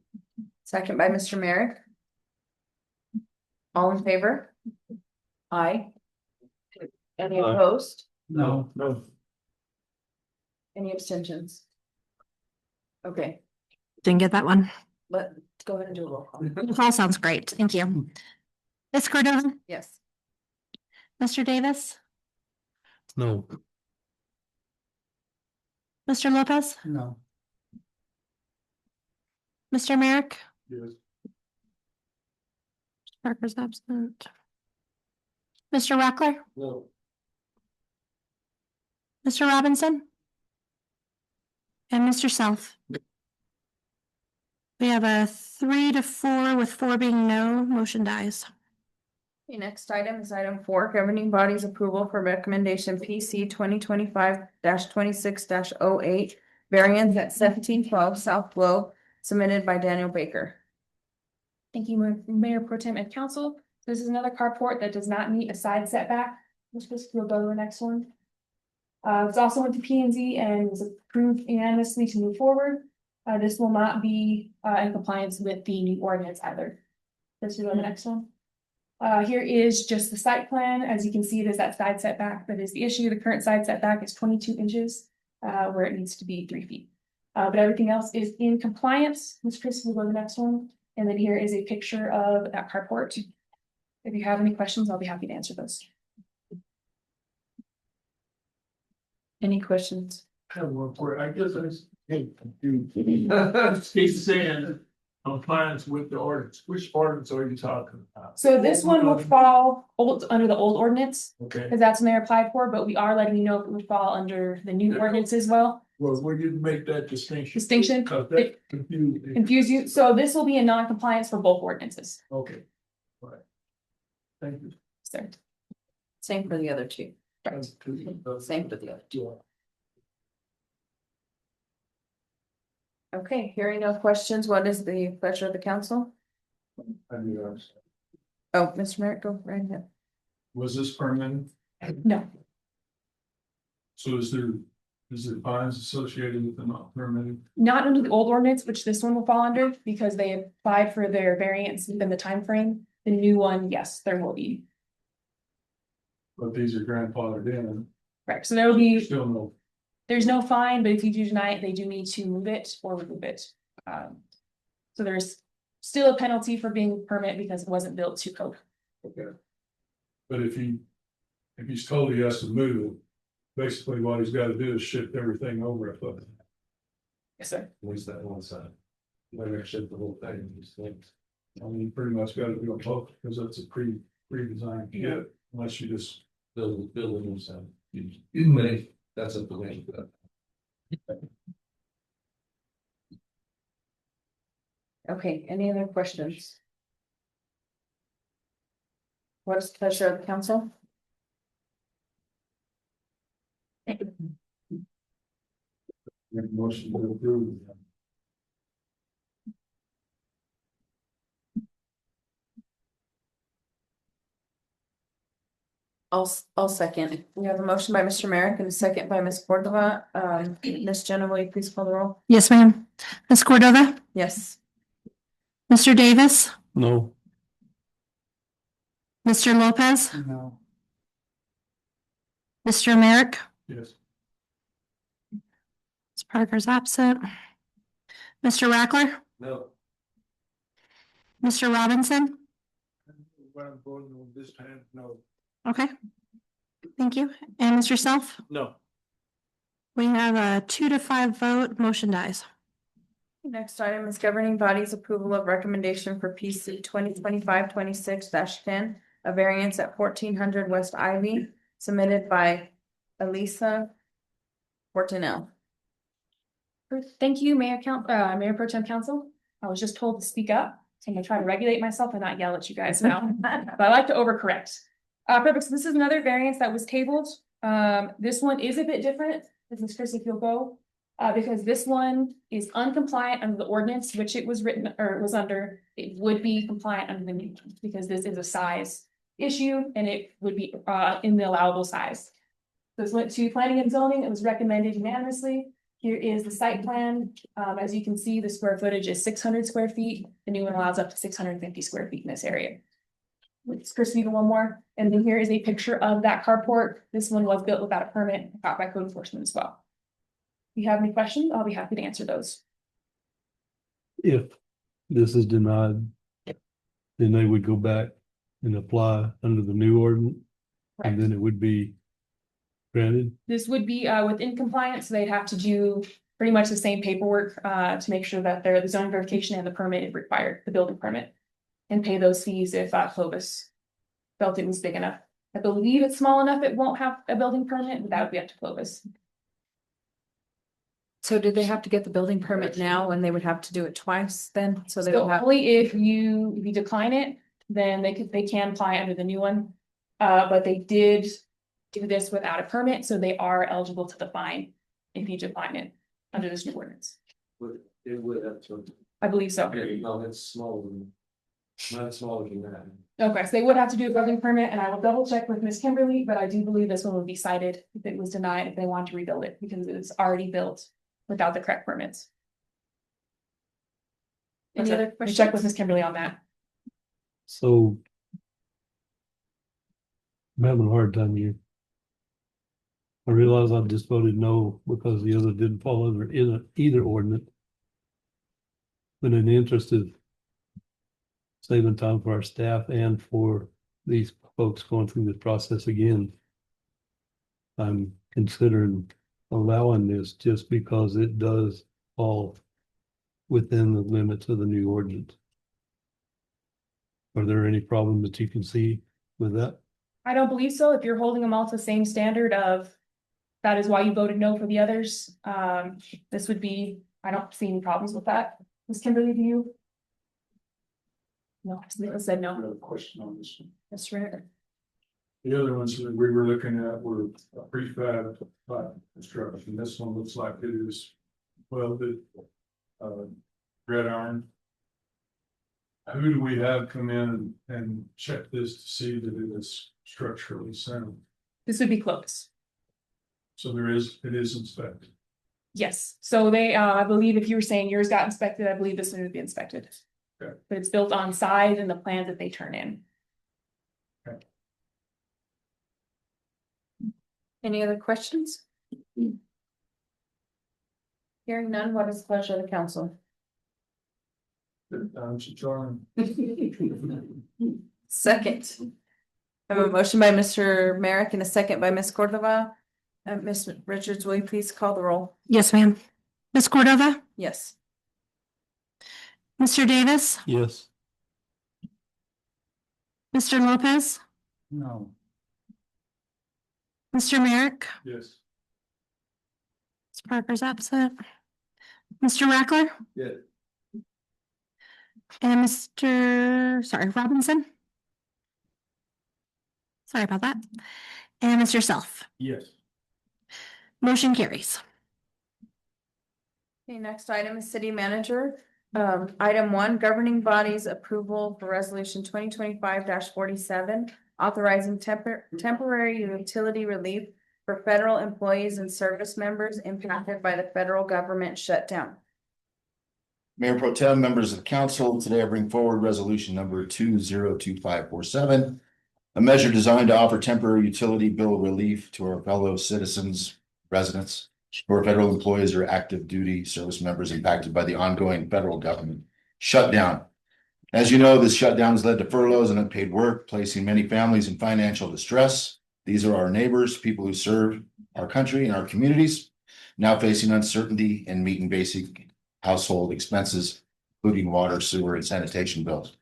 second by Mr. Merrick. All in favor? Aye. Any Aye. opposed? No. Any abstentions? Okay, Didn't get that one. let's go ahead and do a roll call. The call sounds great. Thank you. Ms. Cardona, Yes. Mr. Davis, No. Mr. Lopez, No. Mr. Merrick, Yes. Parker's absent. Mr. Rockler, No. Mr. Robinson, and Mr. Self. We have a 3 to 4 with 4 being no, motion dies. The next item is item 4, governing bodies approval for recommendation PC 2025-26-08, variance at 1712 South Blow, submitted by Daniel Baker. Thank you, Mayor Pro Tem and Council. This is another carport that does not meet a side setback. We'll go to the next one. It's also went to P and Z and was approved unanimously to move forward. This will not be in compliance with the new ordinance either. Let's go to the next one. Here is just the site plan. As you can see, there's that side setback that is the issue. The current side setback is 22 inches, where it needs to be 3 feet. But everything else is in compliance. Ms. Chris will go to the next one. And then here is a picture of that carport. If you have any questions, I'll be happy to answer those. Any questions? I have one for, I guess I hate to keep saying compliance with the ordinance. Which ordinance are you talking about? So this one will fall under the old ordinance, Okay, because that's what Mayor applied for, but we are letting you know if it would fall under the new ordinance as well. well, we didn't make that distinction. Distinction, Cause that confused me. confuse you. So this will be in non-compliance for both ordinances. Okay. All right. Thank you. Sir. Same for the other two. Correct. Same for the other two. Okay, hearing no questions, what is the pleasure of the council? I knew that. Oh, Mr. Merrick, go right ahead. Was this permanent? No, So is there fines associated with the not permitted? not under the old ordinance, which this one will fall under, because they applied for their variance within the time frame. The new one, yes, there will be. But these are grandfathered in. Correct. So there will be, Still no. there's no fine, but if you do deny it, they do need to move it or remove it. So there's still a penalty for being permit because it wasn't built to code. Okay. But if he's told he has to move, basically what he's gotta do is shift everything over a foot. Yes, sir. At least that one side. Maybe I should the whole thing, these things. I mean, you pretty much gotta do them both because it's a pre-designed kit, unless you just. Build a new side. You may, that's up to me. Okay, any other questions? What is the pleasure of the council? Make a motion to approve. I'll second. We have a motion by Mr. Merrick and a second by Ms. Cordova. Ms. Jenna, will you please call the roll? Yes, ma'am. Ms. Cordova, Yes. Mr. Davis, No, Mr. Lopez, No. Mr. Merrick, Yes. Ms. Parker's absent. Mr. Rackler, No. Mr. Robinson. What I'm voting on this time, no. Okay. Thank you. And Mr. Self, no. we have a 2 to 5 vote, motion dies. Next item is governing body's approval of recommendation for PC 2025-26-10, a variance at 1400 West Ivy, submitted by Elisa Fortinel. Thank you, Mayor Mayor Pro Tem Council. I was just told to speak up, so I'm gonna try to regulate myself and not yell at you guys now, but I like to overcorrect. Perfect, so this is another variance that was tabled. This one is a bit different, this is Chris, if you'll go. Because this one is uncompliant under the ordinance, which it was written or was under, it would be compliant under the new one, because this is a size issue and it would be in the allowable size. This went to planning and zoning, it was recommended unanimously. Here is the site plan. As you can see, the square footage is 600 square feet. The new one allows up to 650 square feet in this area. Let's Chris, even one more. And then here is a picture of that carport. This one was built without a permit, got by code enforcement as well. If you have any questions, I'll be happy to answer those. If this is denied, then they would go back and apply under the new ordinance, and then it would be granted. This would be within compliance, so they'd have to do pretty much the same paperwork to make sure that the zone verification and the permit is required, the building permit. And pay those fees if Clovis felt it was big enough. I believe it's small enough, it won't have a building permit, but that would be up to Clovis. So did they have to get the building permit now and they would have to do it twice then? So they So don't have, only if you decline it, then they can apply under the new one. But they did do this without a permit, so they are eligible to the fine if you decline it under this new ordinance. It would have to. I believe so. No, it's smaller than, not smaller than that. Okay, so they would have to do a building permit, and I will double check with Miss Kimberly, but I do believe this one would be cited if it was denied, if they want to rebuild it, because it's already built without the correct permits. Any other questions? Check with Miss Kimberly on that. So I'm having a hard time here. I realize I just voted no because the other didn't fall under either ordinance. But in the interest of saving time for our staff and for these folks going through this process again, I'm considering allowing this just because it does fall within the limits of the new ordinance. Are there any problems that you can see with that? I don't believe so. If you're holding them all to the same standard of, that is why you voted no for the others. This would be, I don't see any problems with that. Miss Kimberly, do you? No, I said no. Another question on this one. That's right. The other ones that we were looking at were prefab type construction. This one looks like it is welded, red iron. Who do we have come in and check this to see that it is structurally sound? This would be close. So it is inspected. Yes, so they, I believe if you were saying yours got inspected, I believe this one would be inspected. Okay. But it's built on side and the plans that they turn in. any other questions? Hearing none, what is the pleasure of the council? John. Second. I have a motion by Mr. Merrick and a second by Ms. Cordova. Ms. Richards, will you please call the roll? Yes, ma'am. Ms. Cordova, Yes. Mr. Davis, Yes. Mr. Lopez, No. Mr. Merrick, Yes. Ms. Parker's absent. Mr. Rackler Yeah. and Mr. Robinson. Sorry about that. And Mr. Self. Yes. Motion carries. Okay, next item is city manager. Item 1, governing bodies approval for resolution 2025-47, authorizing temporary utility relief for federal employees and service members impacted by the federal government shutdown. Mayor Pro Tem, members of the council, today I bring forward resolution number 202547. A measure designed to offer temporary utility bill relief to our fellow citizens, residents, who are federal employees or active duty service members impacted by the ongoing federal government shutdown. As you know, this shutdown has led to furloughs and unpaid work, placing many families in financial distress. These are our neighbors, people who serve our country and our communities, now facing uncertainty and meeting basic household expenses, including water, sewer, and sanitation bills.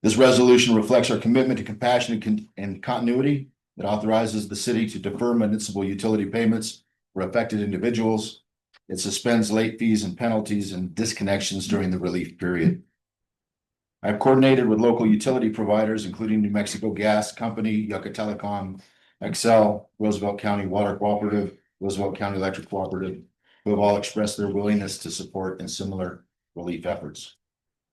This resolution reflects our commitment to compassion and continuity. It authorizes the city to defer municipal utility payments for affected individuals. It suspends late fees and penalties and disconnections during the relief period. I've coordinated with local utility providers, including New Mexico Gas Company, Yucca Telecom, Excel, Roosevelt County Water Cooperative, Roosevelt County Electric Cooperative, who have all expressed their willingness to support in similar relief efforts.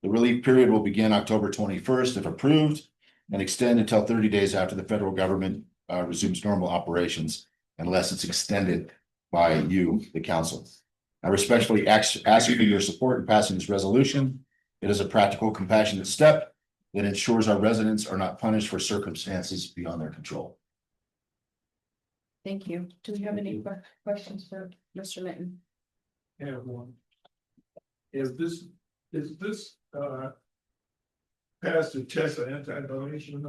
The relief period will begin October 21st if approved and extend until 30 days after the federal government resumes normal operations, unless it's extended by you, the council. I respectfully ask you for your support in passing this resolution. It is a practical, compassionate step that ensures our residents are not punished for circumstances beyond their control. Thank you. Do we have any questions for Mr. Minton? Have one. Is this past the test of anti-donation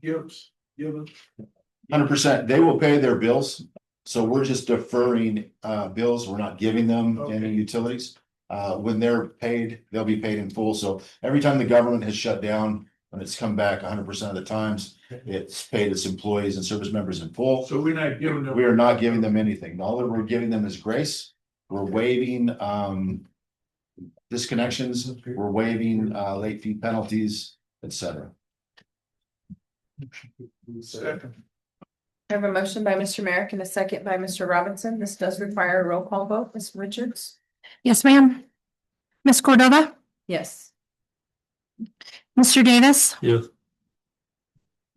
gifts given? 100%. They will pay their bills. So we're just deferring bills. We're not giving them any utilities. When they're paid, they'll be paid in full. So every time the government has shut down, when it's come back 100% of the times, it's paid its employees and service members in full. So we're not giving them. We are not giving them anything. All that we're giving them is grace. We're waiving disconnections. We're waiving late fee penalties, etc. Second. I have a motion by Mr. Merrick and a second by Mr. Robinson. This does require a roll call vote. Ms. Richards? Yes, ma'am. Ms. Cordova, Yes. Mr. Davis, Yes.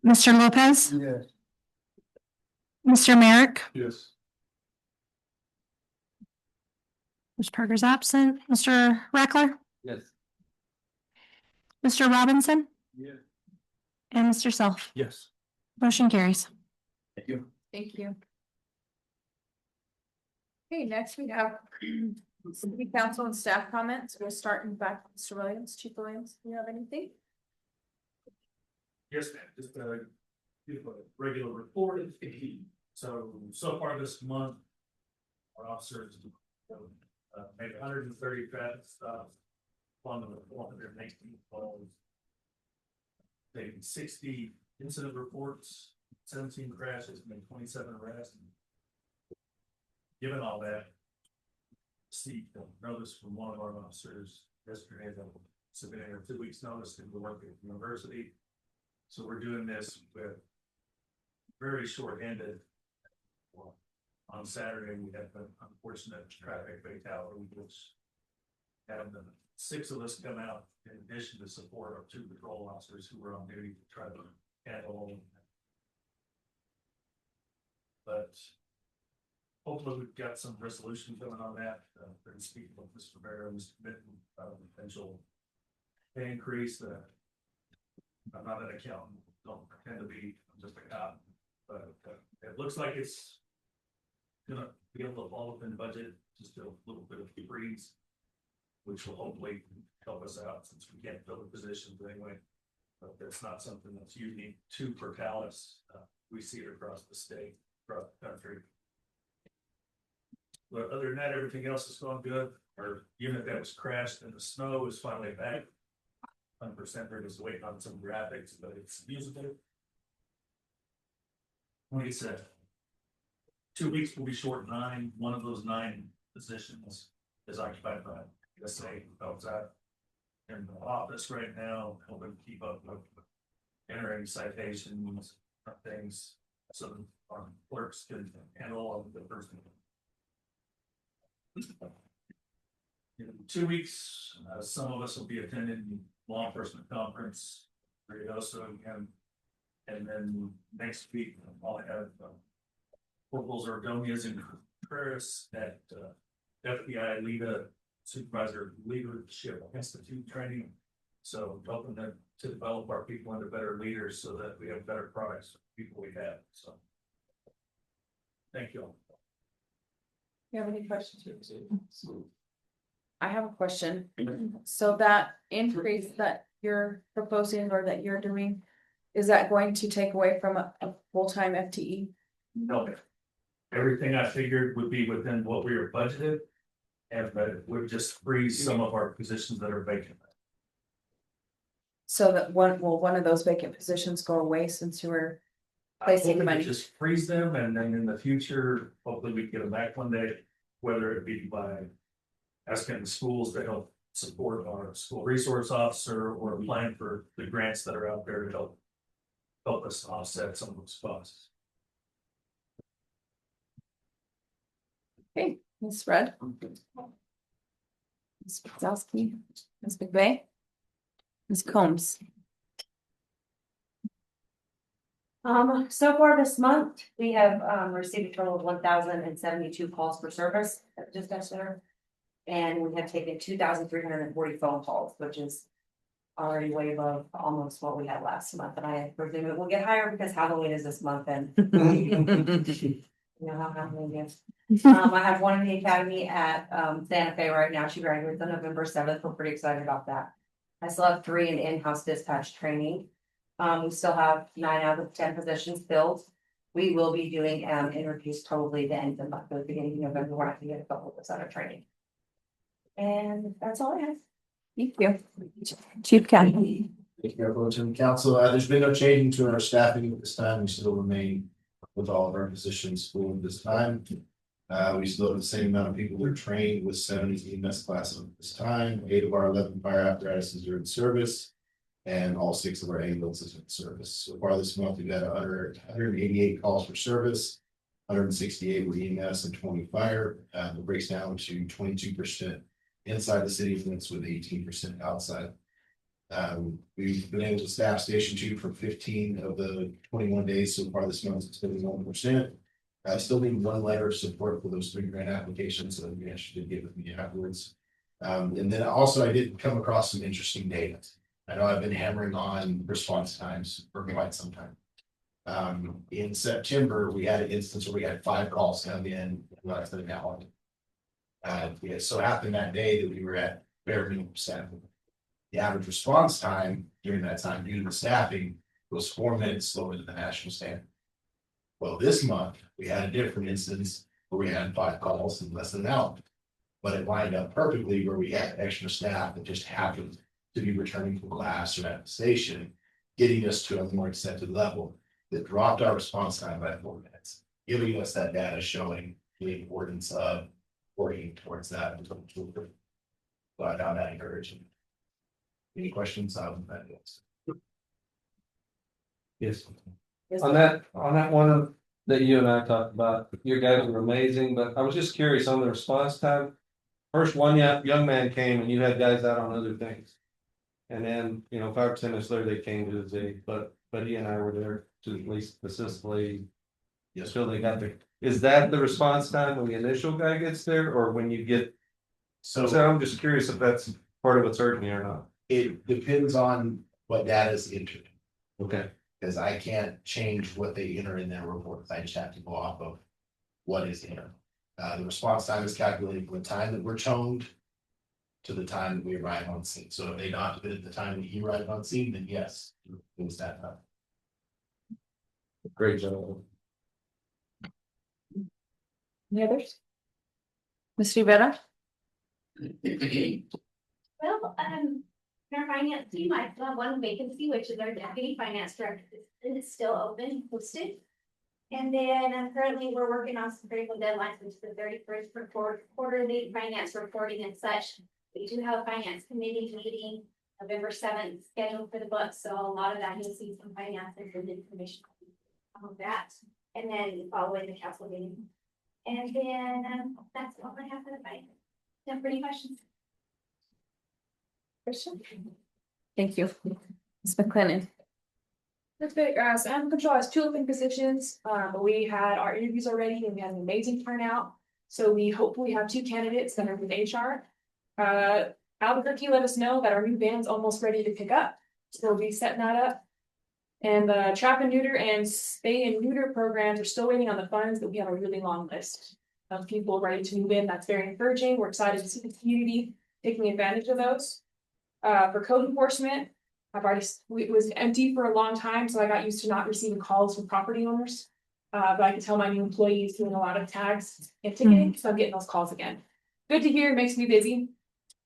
Mr. Lopez, Yes. Mr. Merrick, Yes. Ms. Parker's absent, Mr. Reckler, Yes. Mr. Robinson, Yeah. and Mr. Self. Yes. Motion carries. Thank you. Thank you. Okay, next we have city council and staff comments. We'll start in back, Mr. Williams, Chief Williams. Do you have anything? Yes, ma'am, just give a regular report. So far this month, our officers made 130 traffic stops, on the 419 calls, taking 60 incident reports, 17 crashes, and 27 arrests. Given all that, see notice from one of our officers yesterday that submitting a 2 weeks notice to go work at the university. So we're doing this with very short-handed. Well, on Saturday, we had the unfortunate traffic fatality, which had 6 of us come out in addition to support our 2 patrol officers who were on duty to try to handle all of that. But hopefully we've got some resolution coming on that. Been speaking with Mr. Barron's commitment about a potential pay increase. I'm not an accountant, don't pretend to be, I'm just a cop, but it looks like it's gonna be able to fall within the budget, just a little bit of freeze, which will hopefully help us out since we can't fill the positions anyway. But that's not something that's unique to Portales. We see it across the state, across the country. But other than that, everything else is going good. Our unit that was crashed in the snow is finally back. 100%, we're just waiting on some graphics, but it's usable. Like I said, 2 weeks will be short 9. One of those 9 positions is occupied by SA outside in the office right now, helping keep up with entering citations, things, so our clerks can handle all of the person. In 2 weeks, some of us will be attending law enforcement conference. Also, again, And then next week, I'll have Corporals Ordonez and Chris at FBI LEDA Supervisor Leadership Institute training. So helping them to develop our people into better leaders so that we have better products for the people we have, so. Thank you all. You have any questions? I have a question. So that increase that you're proposing or that you're doing, is that going to take away from a full-time FTE? No, everything I figured would be within what we were budgeted. And but it would just freeze some of our positions that are vacant. So that one of those vacant positions go away since you were placing the money? Just freeze them and then in the future, hopefully we get them back one day, whether it be by asking the schools to help support our school resource officer or applying for the grants that are out there to help us offset some of those costs. Okay, Ms. Rudd. Ms. Wazowski, Ms. McVeigh. Ms. Combs. So far this month, we have received a total of 1,072 calls for service at the dispatch center. And we have taken 2,340 phone calls, which is already way above almost what we had last month. And I presume it will get higher because Halloween is this month and you know how Halloween is. I have one in the academy at Santa Fe right now. She graduates on November 7th. We're pretty excited about that. I still have 3 in in-house dispatch training. We still have 9 out of 10 positions filled. We will be doing interviews probably the end of the month, the beginning of November. We're going to get a couple of us out of training. And that's all I have. Thank you. Chief County. Thank you, Mayor Pro Tem Council. There's been no change to our staffing at this time. We still remain with all of our positions full at this time. We still have the same amount of people that are trained with 70 EMS classes at this time. 8 of our 11 fire apparatuses are in service. And all 6 of our ambulances are in service. So far this month, we've had 188 calls for service, 168 with EMS and 20 fire. It breaks down to 22% inside the city limits with 18% outside. We've been able to staff Station 2 for 15 of the 21 days so far this month. It's been 1%. I still need 1 letter of support for those 3 grant applications that we actually did get with me afterwards. And then also I did come across some interesting data. I know I've been hammering on response times for quite some time. In September, we had an instance where we had 5 calls come in less than an hour. It so happened that day that we were at bare minimum staffing. The average response time during that time due to the staffing was 4 minutes slower than the national standard. Well, this month, we had a different instance where we had 5 calls in less than an hour. But it lined up perfectly where we had extra staff that just happened to be returning from class or at the station, getting us to a more accepted level that dropped our response time by 4 minutes, giving us that data showing the importance of working towards that. So I found that encouraging. Any questions on that? Yes. On that one that you and I talked about, your guys were amazing, but I was just curious on the response time. First one young man came and you had guys out on other things. And then, 5 or 10 minutes later, they came to the day, but he and I were there to at least assist the lady. Yes, till they got there. Is that the response time when the initial guy gets there or when you get? So I'm just curious if that's part of what's hurting me or not. It depends on what data is entered. Okay. Because I can't change what they enter in their report. I just have to go off of what is entered. The response time is calculated from the time that we're toned to the time that we arrive on scene. So if they documented the time that you arrived on scene, then yes, it was that time. Great job. Any others? Ms. Rivera? Well, in our finance team, I still have 1 vacancy, which is our deputy finance director, and it's still open, posted. And then currently we're working on some critical deadlines, which is the 31st for quarterly finance reporting and such. We do have a finance committee meeting November 7th scheduled for the books, so a lot of that you'll see some finance and information on that. And then following the council meeting. And then that's all I have for the finance. Do you have any questions? Thank you. Ms. McLennan. That's great. So animal control has 2 open positions. We had our interviews already and we had an amazing turnout. So we hopefully have 2 candidates that are with HR. Albuquerque let us know that our new van's almost ready to pick up. So we'll be setting that up. And the trap and neuter and spay and neuter programs are still waiting on the funds, but we have a really long list of people ready to move in. That's very encouraging. We're excited to see the community taking advantage of those. For code enforcement, it was empty for a long time, so I got used to not receiving calls from property owners. But I can tell my new employees doing a lot of tags and ticketing, so I'm getting those calls again. Good to hear, it makes me busy.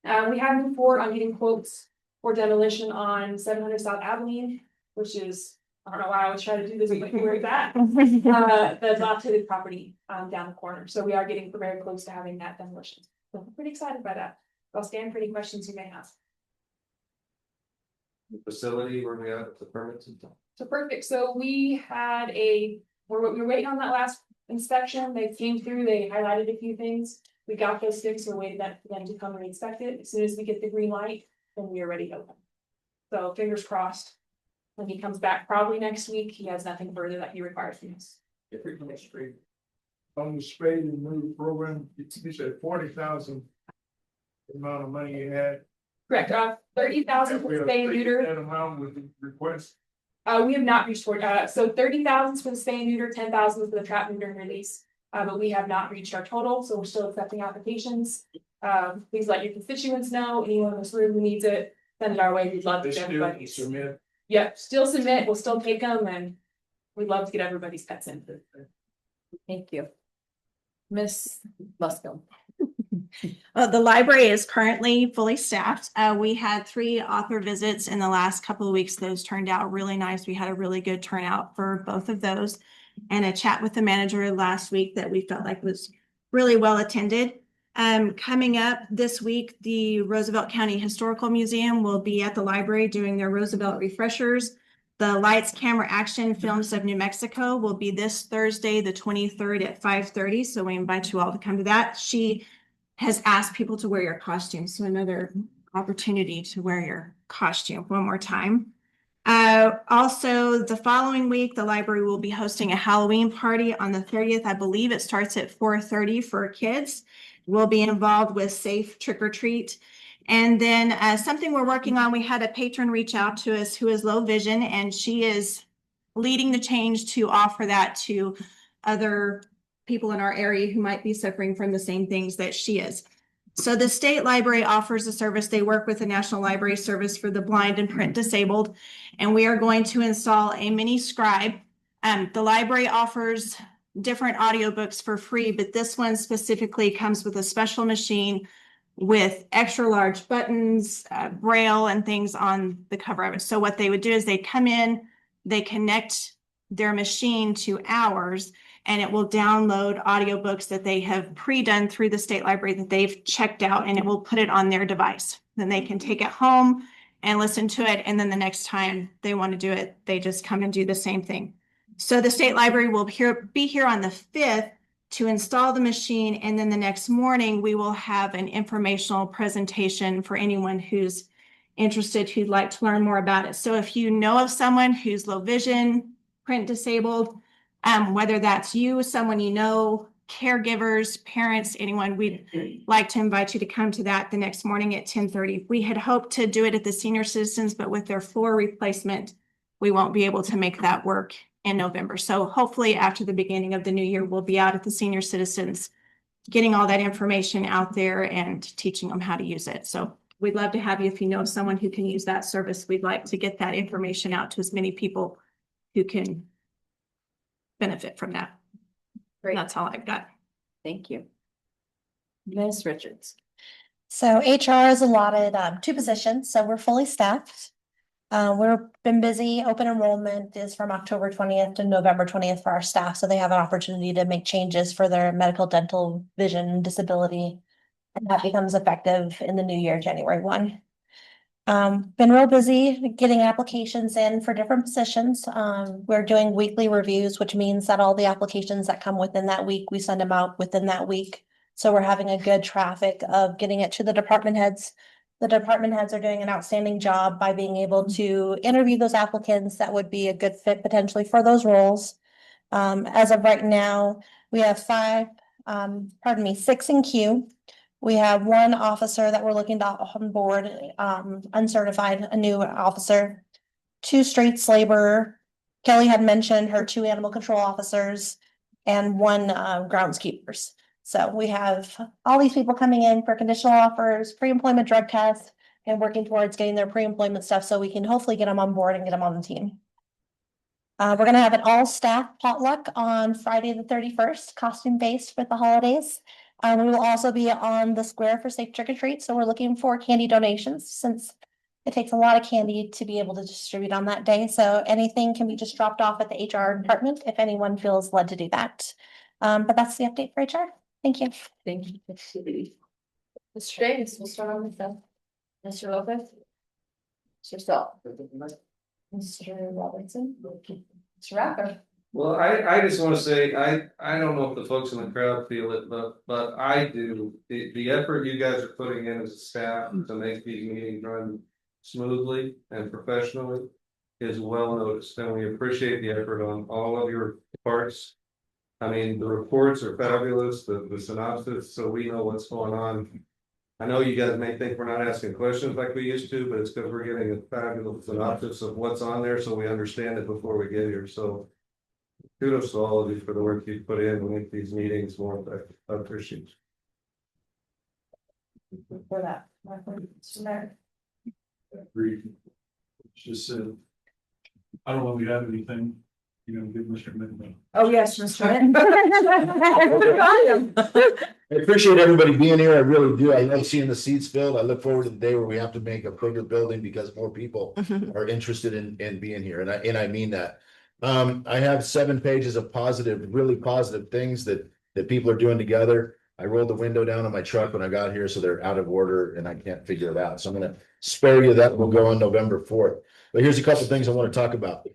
We have moved forward on getting quotes for demolition on 700 South Abilene, which is, I don't know why I always try to do this, but where is that? The dilapidated property down the corner, so we are getting very close to having that demolition. So I'm pretty excited by that. I'll stand for any questions you may have. Facility where we at the permits and stuff. So perfect, so we were waiting on that last inspection, they came through, they highlighted a few things. We got those fixed, we're waiting for them to come and inspect it, as soon as we get the green light, then we are ready to open. So fingers crossed, when he comes back probably next week, he has nothing further that he requires from us. On the spade and move program, you said 40,000. The amount of money you had. Correct, 30,000 for the spay and neuter. That amount with the request. We have not reached for, so 30,000 for the spay and neuter, 10,000 for the trap, neuter, and release. But we have not reached our total, so we're still accepting applications. Please let your constituents know, anyone in this room who needs it, send it our way, we'd love to get everybody. Yeah, still submit, we'll still take them, and we'd love to get everybody's pets in. Thank you. Miss Musco. The library is currently fully staffed. We had 3 author visits in the last couple of weeks. Those turned out really nice. We had a really good turnout for both of those. And a chat with the manager last week that we felt like was really well attended. Coming up this week, the Roosevelt County Historical Museum will be at the library doing their Roosevelt refreshers. The Lights, Camera, Action Films of New Mexico will be this Thursday, the 23rd at 5:30. So we invite you all to come to that. She has asked people to wear your costume. So another opportunity to wear your costume one more time. Also, the following week, the library will be hosting a Halloween party on the 30th. I believe it starts at 4:30 for kids. We'll be involved with Safe Trick or Treat. And then something we're working on, we had a patron reach out to us who is low vision, and she is leading the change to offer that to other people in our area who might be suffering from the same things that she is. So the state library offers a service. They work with the National Library Service for the blind and print disabled, and we are going to install a mini scribe. The library offers different audiobooks for free, but this one specifically comes with a special machine with extra large buttons, braille and things on the cover of it. So what they would do is they come in, they connect their machine to ours, and it will download audiobooks that they have pre-done through the state library that they've checked out, and it will put it on their device. Then they can take it home and listen to it, and then the next time they want to do it, they just come and do the same thing. So the state library will be here on the 5th to install the machine, and then the next morning we will have an informational presentation for anyone who's interested, who'd like to learn more about it. So if you know of someone who's low vision, print disabled, whether that's you, someone you know, caregivers, parents, anyone, we'd like to invite you to come to that the next morning at 10:30. We had hoped to do it at the senior citizens, but with their floor replacement, we won't be able to make that work in November. So hopefully after the beginning of the new year, we'll be out at the senior citizens, getting all that information out there and teaching them how to use it. So we'd love to have you. If you know someone who can use that service, we'd like to get that information out to as many people who can benefit from that. Great. That's all I've got. Thank you. Ms. Richards. So HR has allotted 2 positions, so we're fully staffed. We've been busy. Open enrollment is from October 20th to November 20th for our staff, so they have an opportunity to make changes for their medical, dental, vision, disability, and that becomes effective in the new year, January 1. Been real busy getting applications in for different positions. We're doing weekly reviews, which means that all the applications that come within that week, we send them out within that week. So we're having a good traffic of getting it to the department heads The department heads are doing an outstanding job by being able to interview those applicants that would be a good fit potentially for those roles. As of right now, we have six in queue. We have one officer that we're looking to onboard, uncertified, a new officer. 2 streets laborer. Kelly had mentioned her 2 animal control officers and 1 groundskeepers. So we have all these people coming in for conditional offers, pre-employment drug tests, and working towards getting their pre-employment stuff so we can hopefully get them on board and get them on the team. We're gonna have an all-staff potluck on Friday the 31st, costume-based with the holidays. We will also be on the square for safe trick or treat, so we're looking for candy donations since it takes a lot of candy to be able to distribute on that day. So anything can be just dropped off at the HR department if anyone feels led to do that. But that's the update for HR. Thank you. Thank you. Mr. Davis, we'll start on with them. Mr. Lopez. Mr. Stahl. Mr. Robertson. Mr. Racker. Well, I just wanna say, I don't know if the folks in the crowd feel it, but I do. The effort you guys are putting in as a staff to make these meetings run smoothly and professionally is well noticed, and we appreciate the effort on all of your parts. I mean, the reports are fabulous, the synopsis, so we know what's going on. I know you guys may think we're not asking questions like we used to, but it's because we're getting a fabulous synopsis of what's on there, so we understand it before we get here, so. Kudos to all of you for the work you put in to make these meetings more effective. I appreciate it. For that. Mr. Mayor. Agreed. Just I don't know if you have anything, you know, give Mr. Midman. Oh, yes, Mr. I appreciate everybody being here. I really do. I love seeing the seats filled. I look forward to the day where we have to make a bigger building because more people are interested in being here. And I mean that. I have 7 pages of really positive things that people are doing together. I rolled the window down on my truck when I got here, so they're out of order and I can't figure it out. So I'm gonna spare you that. Will go on November 4th. But here's a couple of things I want to talk about.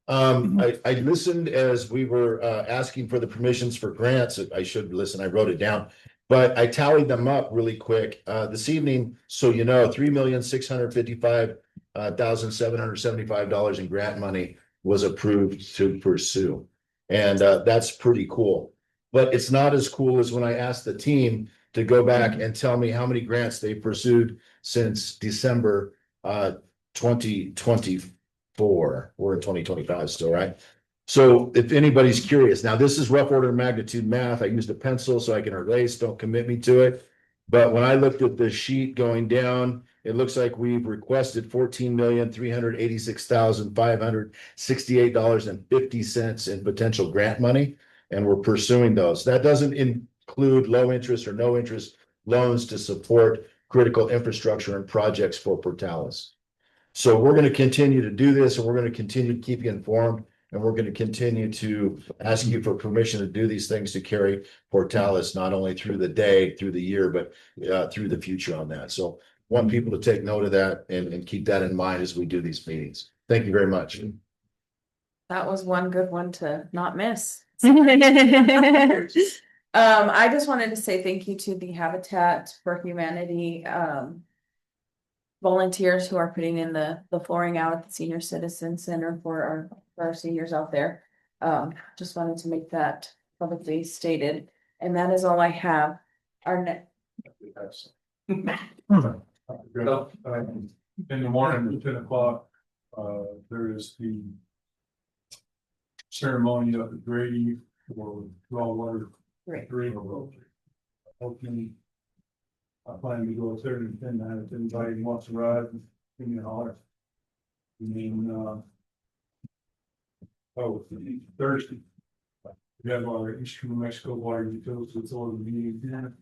I listened as we were asking for the permissions for grants. I should listen, I wrote it down, but I tallied them up really quick this evening. So you know, $3,655,775 in grant money was approved to pursue. And that's pretty cool. But it's not as cool as when I asked the team to go back and tell me how many grants they pursued since December 2024. We're in 2025 still, right? So if anybody's curious, now this is rough order of magnitude math. I used a pencil so I can erase, don't commit me to it. But when I looked at the sheet going down, it looks like we've requested $14,386,568.50 in potential grant money, and we're pursuing those. That doesn't include low interest or no interest loans to support critical infrastructure and projects for Portales. So we're going to continue to do this, and we're going to continue to keep you informed, and we're going to continue to ask you for permission to do these things to carry Portales not only through the day, through the year, but through the future on that. So want people to take note of that and keep that in mind as we do these meetings. Thank you very much. That was one good one to not miss. I just wanted to say thank you to the Habitat for Humanity volunteers who are putting in the flooring out at the Senior Citizen Center for our seniors out there. Just wanted to make that publicly stated, and that is all I have. Our next. In the morning at 10 o'clock, there is the ceremony of the Grady for raw water. Great. Hopefully, I plan to go up there and attend that if anybody wants to ride, give me a holler. And then, Thursday. We have our Eastern New Mexico water utilities authority meeting.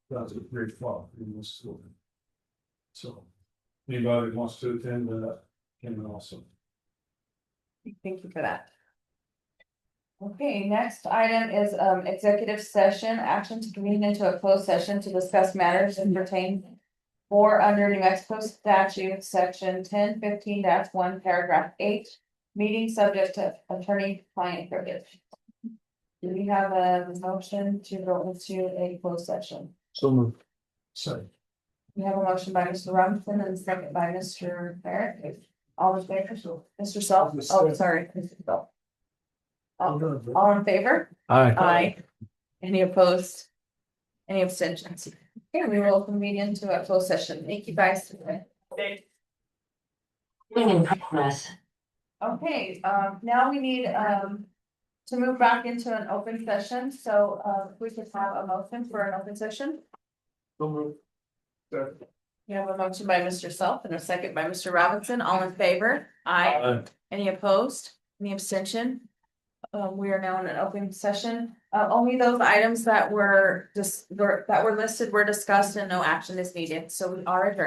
That's a great fall in this school. So anybody that wants to attend that can also. Thank you for that. Okay, next item is executive session, action to convene into a closed session to discuss matters that pertain or under New Mexico statute section 1015-1 paragraph 8, meeting subject to attorney-client privilege. Do we have a motion to go into a closed session? So moved. Sorry. We have a motion by Mr. Robinson and a second by Mr. Barrett. All in favor, Mr. Self, oh, sorry, Mr. Self. All in favor? Aye. Any opposed? Any abstentions? Okay, we will convene into a closed session. Thank you guys. Okay, now we need, to move back into an open session, so, we could have a motion for an open session. We have a motion by Mr. Self and a second by Mr. Robinson, all in favor? Aye. Any opposed? Any abstention? We are now in an open session. Only those items that were listed were discussed and no action is needed, so we are adjourned.